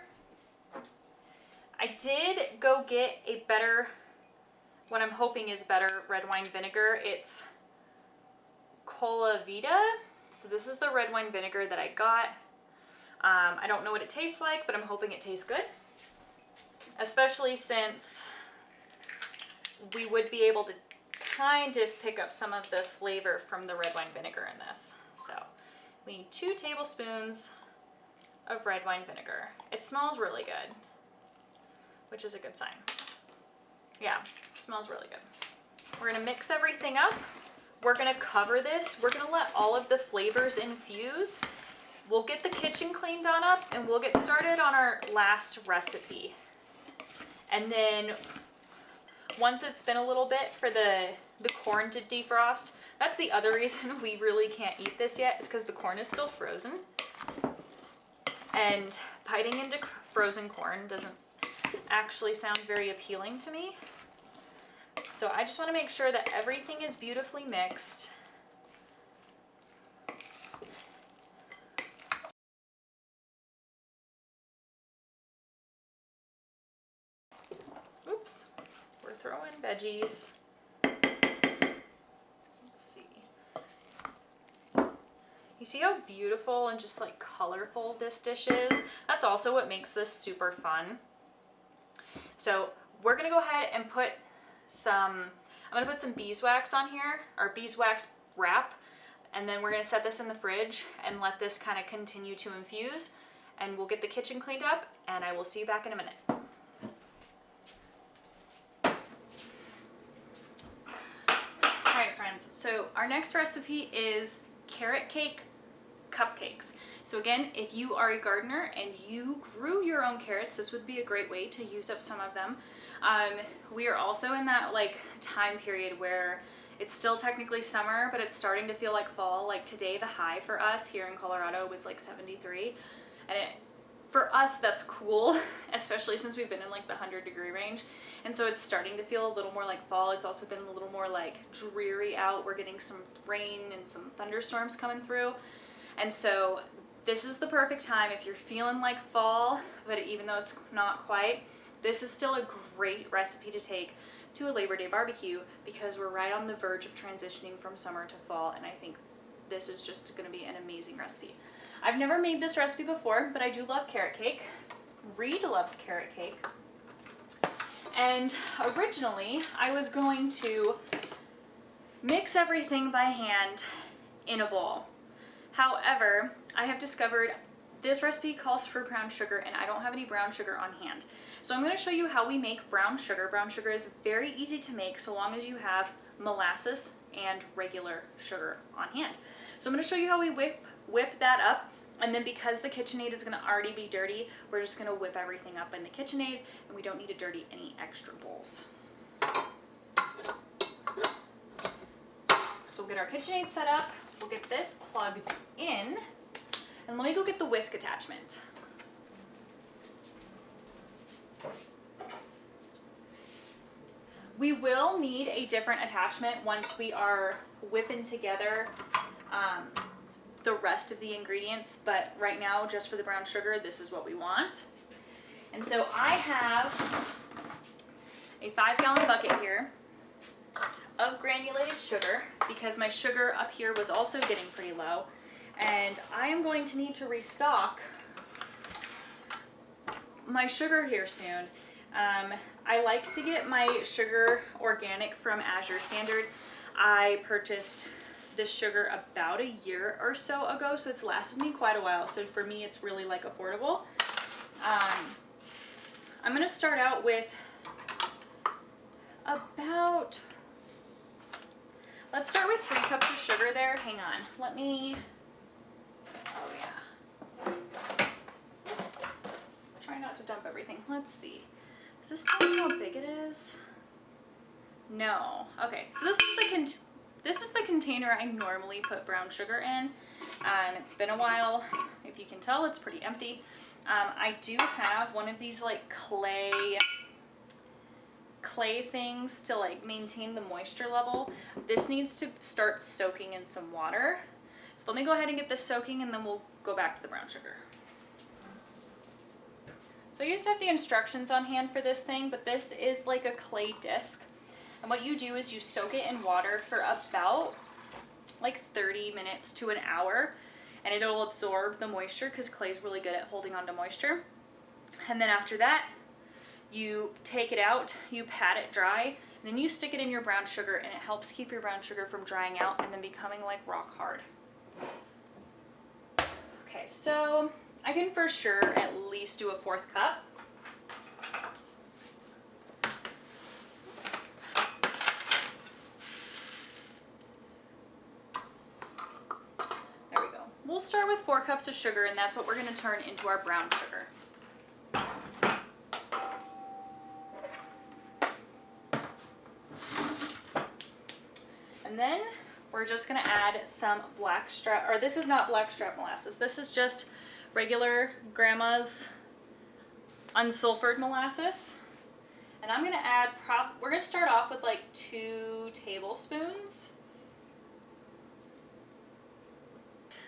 I did go get a better, what I'm hoping is better red wine vinegar. It's Cola Vita. So this is the red wine vinegar that I got. I don't know what it tastes like, but I'm hoping it tastes good. Especially since we would be able to kind of pick up some of the flavor from the red wine vinegar in this. So we need 2 tablespoons of red wine vinegar. It smells really good, which is a good sign. Yeah, it smells really good. We're gonna mix everything up. We're gonna cover this. We're gonna let all of the flavors infuse. We'll get the kitchen cleaned on up and we'll get started on our last recipe. And then once it's been a little bit for the corn to defrost, that's the other reason we really can't eat this yet, is because the corn is still frozen. And biting into frozen corn doesn't actually sound very appealing to me. So I just want to make sure that everything is beautifully mixed. Oops, we're throwing veggies. Let's see. You see how beautiful and just like colorful this dish is? That's also what makes this super fun. So we're gonna go ahead and put I'm gonna put some beeswax on here, or beeswax wrap, and then we're gonna set this in the fridge and let this kind of continue to infuse, and we'll get the kitchen cleaned up, and I will see you back in a minute. Alright friends, so our next recipe is carrot cake cupcakes. So again, if you are a gardener and you grew your own carrots, this would be a great way to use up some of them. We are also in that like time period where it's still technically summer, but it's starting to feel like fall. Like today, the high for us here in Colorado was like 73, and for us that's cool, especially since we've been in like the 100-degree range, and so it's starting to feel a little more like fall. It's also been a little more like dreary out. We're getting some rain and some thunderstorms coming through, and so this is the perfect time if you're feeling like fall, but even though it's not quite, this is still a great recipe to take to a Labor Day barbecue, because we're right on the verge of transitioning from summer to fall, and I think this is just going to be an amazing recipe. I've never made this recipe before, but I do love carrot cake. Reed loves carrot cake. And originally, I was going to mix everything by hand in a bowl. However, I have discovered this recipe calls for brown sugar, and I don't have any brown sugar on hand. So I'm going to show you how we make brown sugar. Brown sugar is very easy to make so long as you have molasses and regular sugar on hand. So I'm going to show you how we whip that up, and then because the KitchenAid is going to already be dirty, we're just going to whip everything up in the KitchenAid, and we don't need to dirty any extra bowls. So we'll get our KitchenAid set up, we'll get this plugged in, and let me go get the whisk attachment. We will need a different attachment once we are whipping together the rest of the ingredients, but right now, just for the brown sugar, this is what we want. And so I have a 5-gallon bucket here of granulated sugar, because my sugar up here was also getting pretty low. And I am going to need to restock my sugar here soon. I like to get my sugar organic from Azure Standard. I purchased this sugar about a year or so ago, so it's lasted me quite a while. So for me, it's really like affordable. I'm gonna start out with about, let's start with 3 cups of sugar there. Hang on, let me, oh yeah. Oops. Let's try not to dump everything. Let's see. Does this tell me how big it is? No. Okay, so this is the container I normally put brown sugar in. It's been a while. If you can tell, it's pretty empty. I do have one of these like clay things to like maintain the moisture level. This needs to start soaking in some water. So let me go ahead and get this soaking and then we'll go back to the brown sugar. So I used to have the instructions on hand for this thing, but this is like a clay disc. And what you do is you soak it in water for about like 30 minutes to an hour, and it'll absorb the moisture because clay is really good at holding on to moisture. And then after that, you take it out, you pat it dry, and then you stick it in your brown sugar, and it helps keep your brown sugar from drying out and then becoming like rock hard. Okay, so I can for sure at least do a 4th cup. Oops. There we go. We'll start with 4 cups of sugar, and that's what we're going to turn into our brown sugar. And then we're just going to add some blackstrap, or this is not blackstrap molasses. This is just regular grandma's unsulfured molasses. And I'm going to add, we're going to start off with like 2 tablespoons.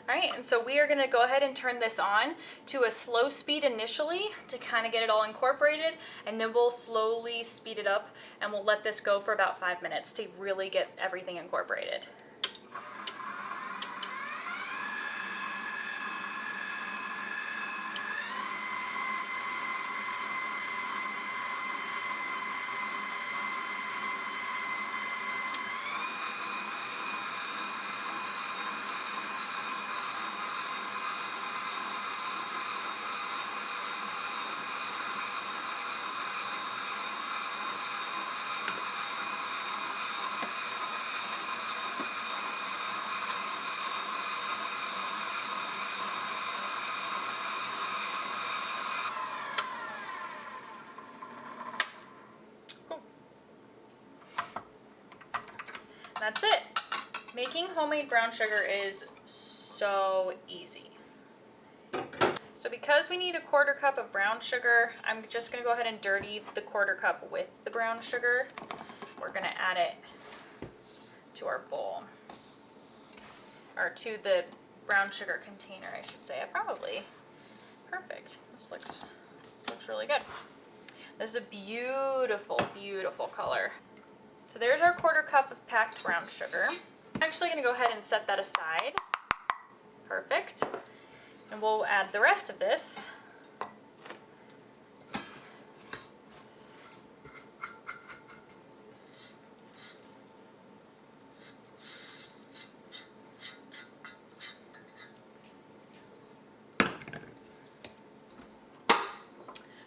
All right, and so we are going to go ahead and turn this on to a slow speed initially to kind of get it all incorporated, and then we'll slowly speed it up and we'll let this go for about 5 minutes to really get everything incorporated. That's it. Making homemade brown sugar is so easy. So because we need a 1/4 cup of brown sugar, I'm just going to go ahead and dirty the 1/4 cup with the brown sugar. We're going to add it to our bowl, or to the brown sugar container, I should say. Perfect. This looks really good. This is a beautiful, beautiful color. So there's our 1/4 cup of packed brown sugar. I'm actually going to go ahead and set that aside. Perfect. And we'll add the rest of this.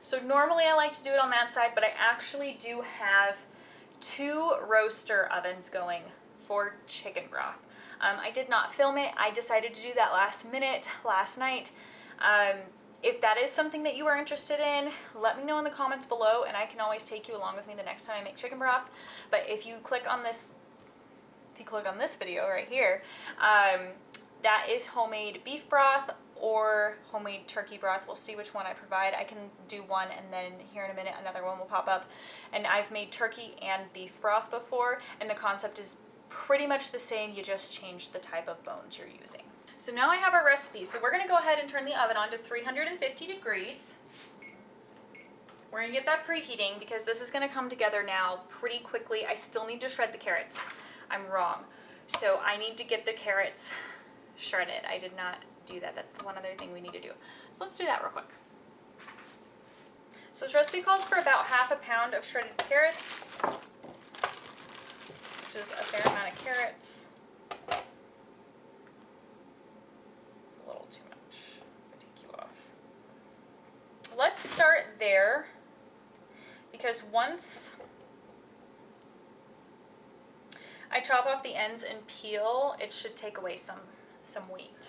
So normally I like to do it on that side, but I actually do have 2 roaster ovens going for chicken broth. I did not film it. I decided to do that last minute, last night. If that is something that you are interested in, let me know in the comments below, and I can always take you along with me the next time I make chicken broth. But if you click on this video right here, that is homemade beef broth or homemade turkey broth. We'll see which one I provide. I can do one, and then here in a minute another one will pop up. And I've made turkey and beef broth before, and the concept is pretty much the same. You just change the type of bones you're using. So now I have our recipe. So we're going to go ahead and turn the oven on to 350 degrees. We're going to get that preheating because this is going to come together now pretty quickly. I still need to shred the carrots. I'm wrong. So I need to get the carrots shredded. I did not do that. That's the one other thing we need to do. So let's do that real quick. So this recipe calls for about half a pound of shredded carrots, which is a fair amount of carrots. It's a little too much. I'll take you off. Let's start there, because once I chop off the ends and peel, it should take away some weight.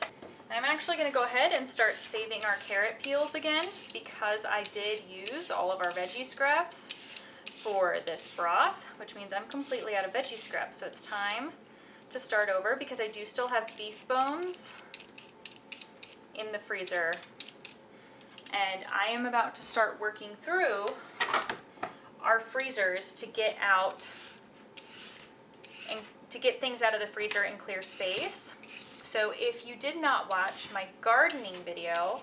I'm actually going to go ahead and start saving our carrot peels again, because I did use all of our veggie scraps for this broth, which means I'm completely out of veggie scraps. So it's time to start over, because I do still have beef bones in the freezer, and I am about to start working through our freezers to get out and to get things out of the freezer and clear space. So if you did not watch my gardening video,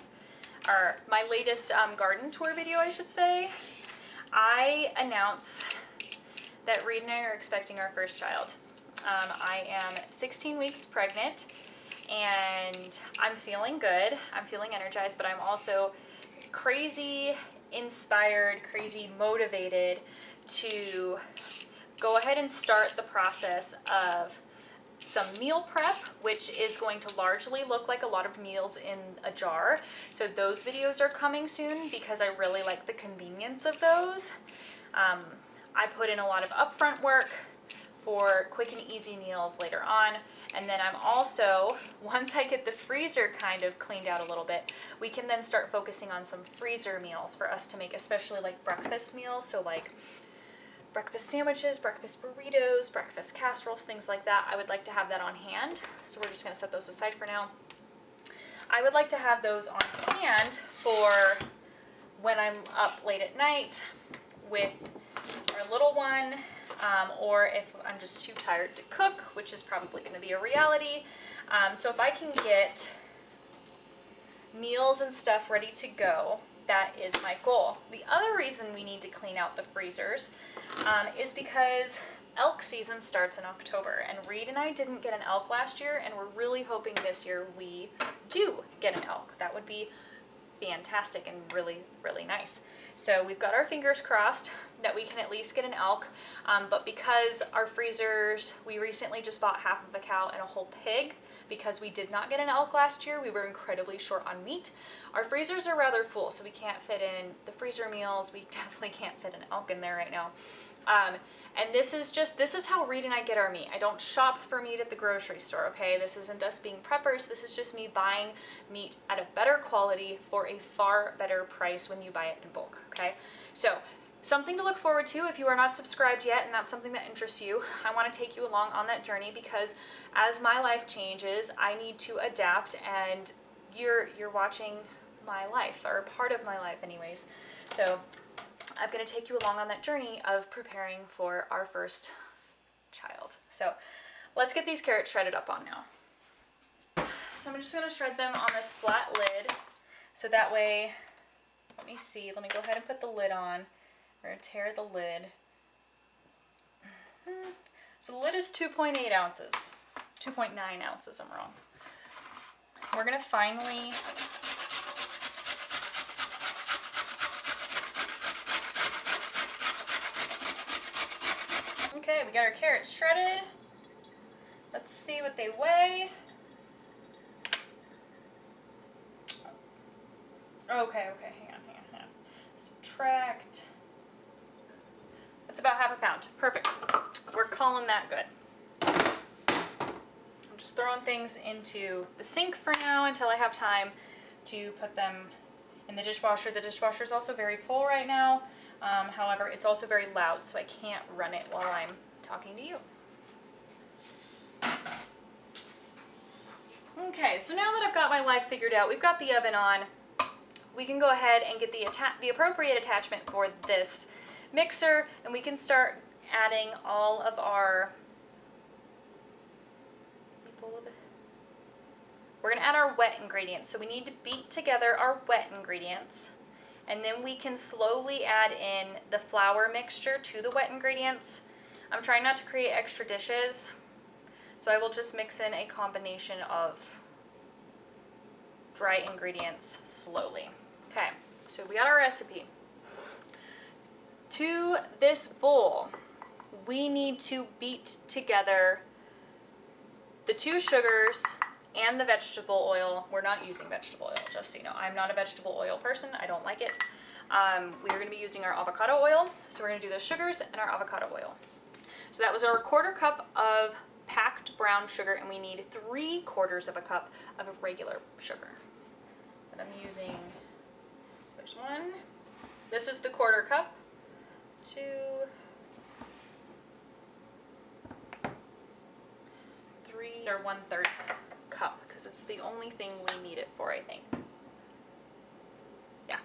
or my latest garden tour video, I should say, I announced that Reed and I are expecting our first child. I am 16 weeks pregnant, and I'm feeling good. I'm feeling energized, but I'm also crazy inspired, crazy motivated to go ahead and start the process of some meal prep, which is going to largely look like a lot of meals in a jar. So those videos are coming soon, because I really like the convenience of those. I put in a lot of upfront work for quick and easy meals later on. And then I'm also, once I get the freezer kind of cleaned out a little bit, we can then start focusing on some freezer meals for us to make, especially like breakfast meals. So like breakfast sandwiches, breakfast burritos, breakfast casseroles, things like that. I would like to have that on hand. So we're just going to set those aside for now. I would like to have those on hand for when I'm up late at night with our little one, or if I'm just too tired to cook, which is probably going to be a reality. So if I can get meals and stuff ready to go, that is my goal. The other reason we need to clean out the freezers is because elk season starts in October, and Reed and I didn't get an elk last year, and we're really hoping this year we do get an elk. That would be fantastic and really, really nice. So we've got our fingers crossed that we can at least get an elk, but because our freezers, we recently just bought half of a cow and a whole pig, because we did not get an elk last year. We were incredibly short on meat. Our freezers are rather full, so we can't fit in the freezer meals. We definitely can't fit an elk in there right now. And this is how Reed and I get our meat. I don't shop for meat at the grocery store, okay? This isn't us being preppers. This is just me buying meat at a better quality for a far better price when you buy it in bulk, okay? So something to look forward to if you are not subscribed yet and that's something that interests you. I want to take you along on that journey, because as my life changes, I need to adapt, and you're watching my life, or part of my life anyways. So I'm going to take you along on that journey of preparing for our first child. So let's get these carrots shredded up on now. So I'm just going to shred them on this flat lid, so that way, let me go ahead and put the lid on. We're going to tear the lid. So the lid is 2.8 ounces. 2.9 ounces, I'm wrong. We're going to finally okay, we got our carrots shredded. Let's see what they weigh. Okay, hang on. Subtract. That's about half a pound. Perfect. We're calling that good. I'm just throwing things into the sink for now until I have time to put them in the dishwasher. The dishwasher is also very full right now. However, it's also very loud, so I can't run it while I'm talking to you. Okay, so now that I've got my life figured out, we've got the oven on, we can go ahead and get the appropriate attachment for this mixer, and we can start adding all of our, we're going to add our wet ingredients. So we need to beat together our wet ingredients, and then we can slowly add in the flour mixture to the wet ingredients. I'm trying not to create extra dishes, so I will just mix in a combination of dry ingredients slowly. Okay, so we got our recipe. To this bowl, we need to beat together the 2 sugars and the vegetable oil. We're not using vegetable oil, just so you know. I'm not a vegetable oil person. I don't like it. We are going to be using our avocado oil. So we're going to do the sugars and our avocado oil. So that was our 1/4 cup of packed brown sugar, and we need 3/4 of a cup of regular sugar. And I'm using, there's 1. This is the 1/4 cup. 2, 3, or 1/3 cup, because it's the only thing we need it for, I think. Yeah.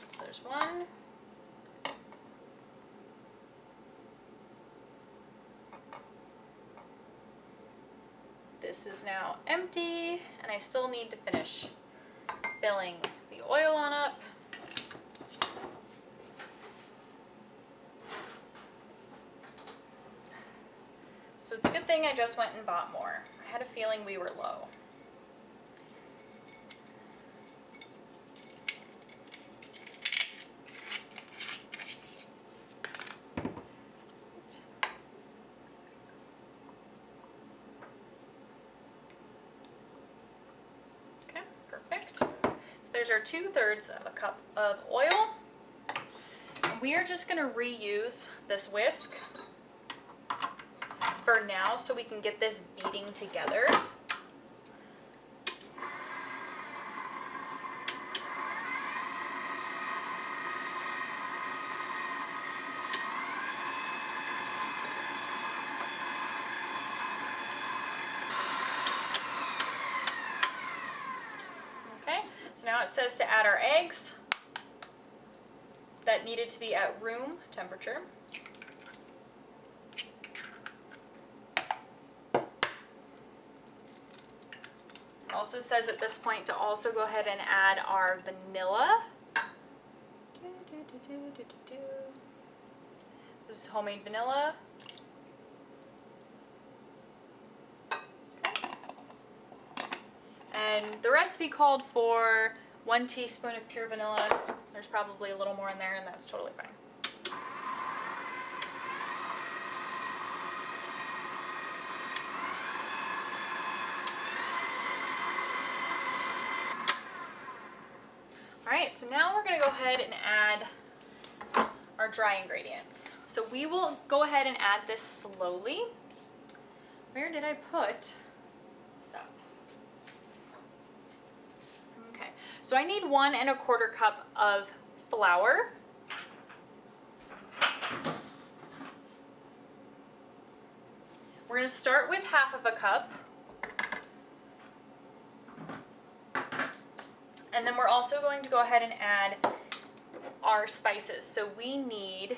So there's 1. This is now empty, and I still need to finish filling the oil on up. So it's a good thing I just went and bought more. I had a feeling we were low. Okay, perfect. So there's our 2/3 of a cup of oil. And we are just going to reuse this whisk for now so we can get this beating together. Okay, so now it says to add our eggs. That needed to be at room temperature. Also says at this point to also go ahead and add our vanilla. This is homemade vanilla. Okay. And the recipe called for 1 teaspoon of pure vanilla. There's probably a little more in there, and that's totally fine. Alright, so now we're going to go ahead and add our dry ingredients. So we will go ahead and add this slowly. Where did I put stuff? Okay, so I need 1 1/4 cup of flour. We're going to start with 1/2 cup. And then we're also going to go ahead and add our spices. So we need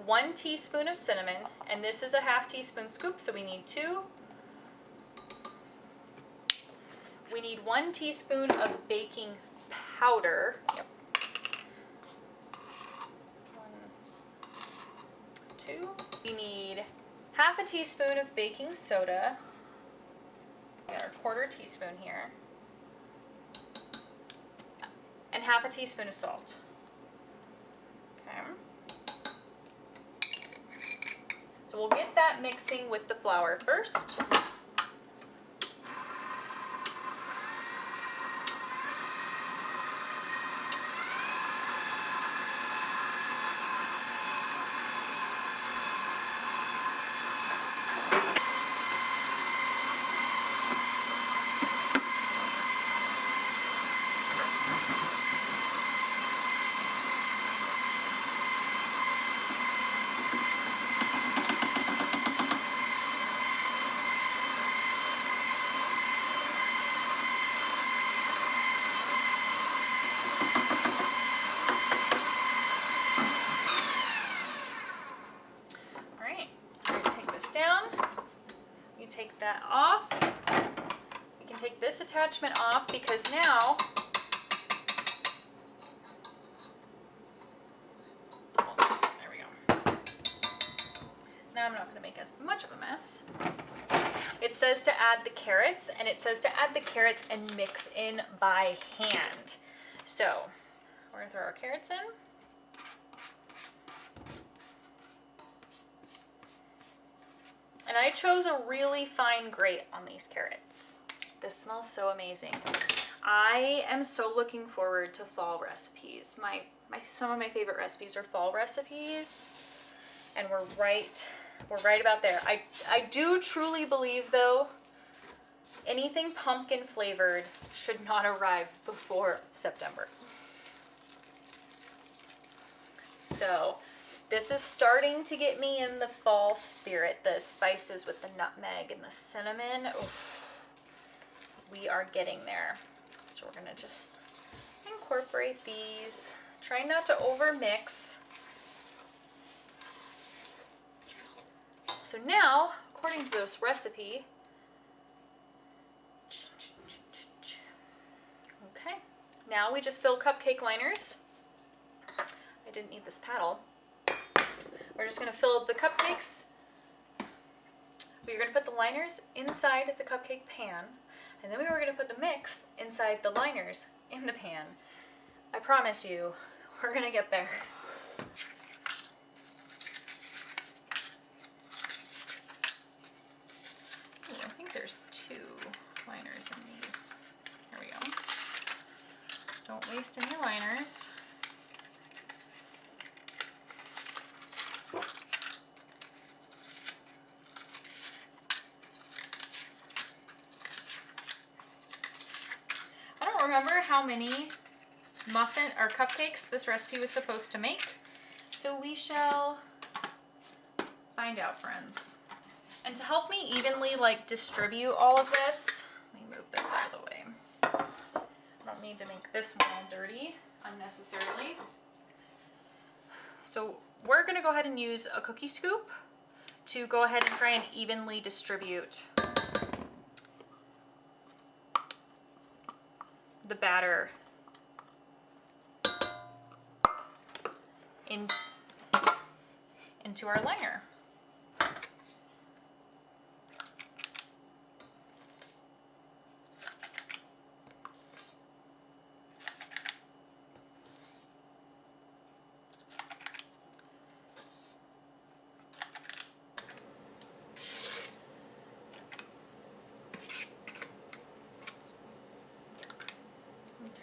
1 teaspoon of cinnamon, and this is a 1/2 teaspoon scoop, so we need 2. We need 1 teaspoon of baking powder. Yep. 1, 2. We need 1/2 teaspoon of baking soda. We got our 1/4 teaspoon here. And 1/2 teaspoon of salt. Okay. So we'll get that mixing with the flour first. Take that off. You can take this attachment off because now there we go. as much of a mess. It says to add the carrots, and it says to add the carrots and mix in by hand. So we're gonna throw our carrots in. And I chose a really fine grate on these carrots. This smells so amazing. I am so looking forward to fall recipes. Some of my favorite recipes are fall recipes, and we're right about there. I do truly believe though, anything pumpkin flavored should not arrive before September. So this is starting to get me in the fall spirit. The spices with the nutmeg and the cinnamon. Oof, we are getting there. So we're gonna just incorporate these. Try not to over mix. So now, according to this recipe, okay, now we just fill cupcake liners. I didn't need this paddle. We're just gonna fill the cupcakes. We're gonna put the liners inside the cupcake pan, and then we were gonna put the mix inside the liners in the pan. I promise you, we're gonna get there. Ooh, I think there's 2 liners in these. There we go. Don't waste any liners. I don't remember how many muffin or cupcakes this recipe was supposed to make, so we shall find out, friends. And to help me evenly distribute all of this, let me move this out of the way. I don't need to make this one all dirty unnecessarily. So we're gonna go ahead and use a cookie scoop to go ahead and try and evenly distribute the batter into our liner.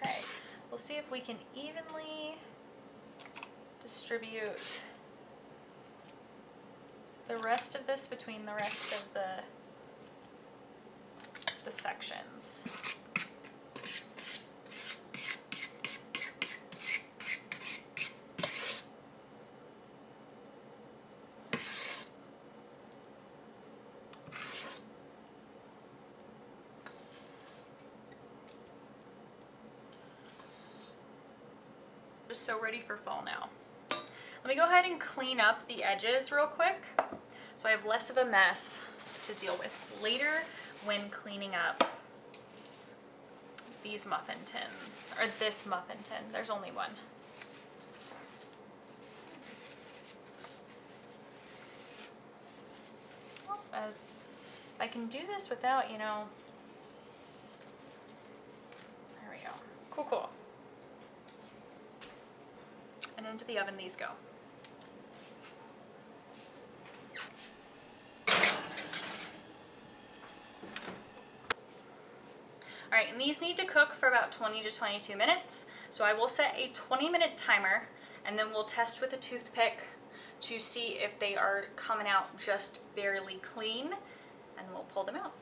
Okay, we'll see if we can evenly distribute the rest of this between the rest of the sections. Just so ready for fall now. Let me go ahead and clean up the edges real quick so I have less of a mess to deal with later when cleaning up these muffin tins, or this muffin tin. There's only one. Well, if I can do this without, there we go. Cool, cool. And into the oven these go. All right, and these need to cook for about 20 to 22 minutes. So I will set a 20-minute timer, and then we'll test with a toothpick to see if they are coming out just barely clean, and we'll pull them out.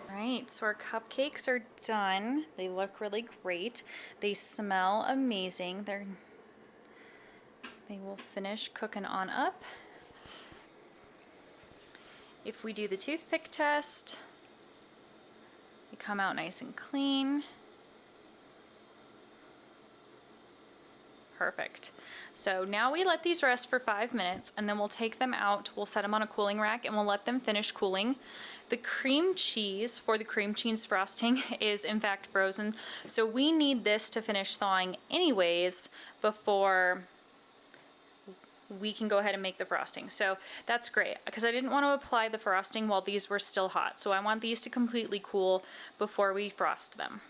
Alright, so our cupcakes are done. They look really great. They smell amazing. They will finish cooking on up. If we do the toothpick test, they come out nice and clean. Perfect. So now we let these rest for 5 minutes, and then we'll take them out. We'll set them on a cooling rack and we'll let them finish cooling. The cream cheese for the cream cheese frosting is in fact frozen, so we need this to finish thawing anyways before we can go ahead and make the frosting. So that's great, because I didn't want to apply the frosting while these were still hot. So I want these to completely cool before we frost them.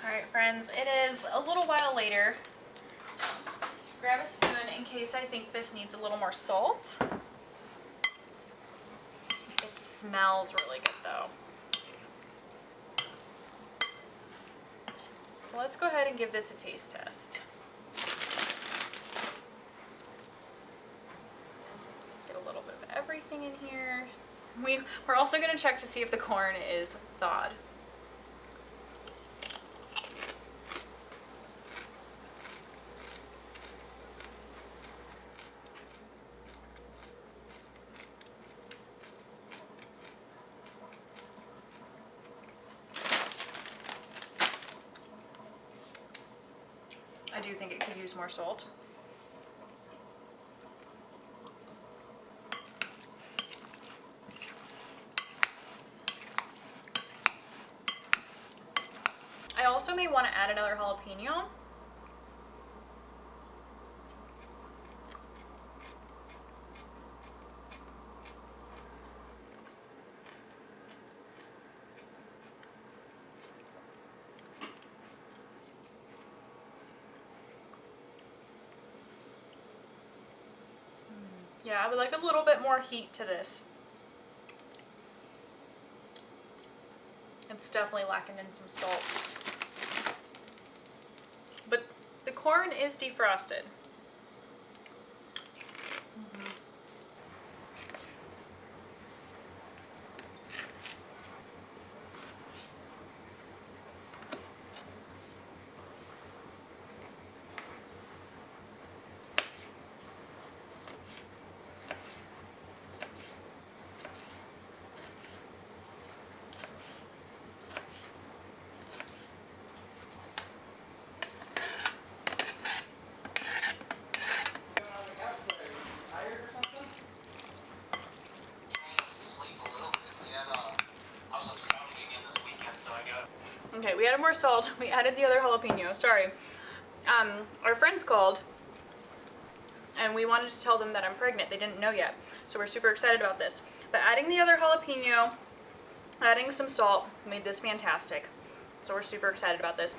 Alright friends, it is a little while later. Grab a spoon in case I think this needs a little more salt. It smells really good though. So let's go ahead and give this a taste test. Get a little bit of everything in here. We're also going to check to see if the corn is thawed. I do think it could use more salt. I also may want to add another jalapeno. Yeah, I would like a little bit more heat to this. It's definitely lacking in some salt. But the corn is defrosted. Okay, we added more salt. We added the other jalapeno. Sorry. Our friends called, and we wanted to tell them that I'm pregnant. They didn't know yet, so we're super excited about this. But adding the other jalapeno, adding some salt, made this fantastic. So we're super excited about this.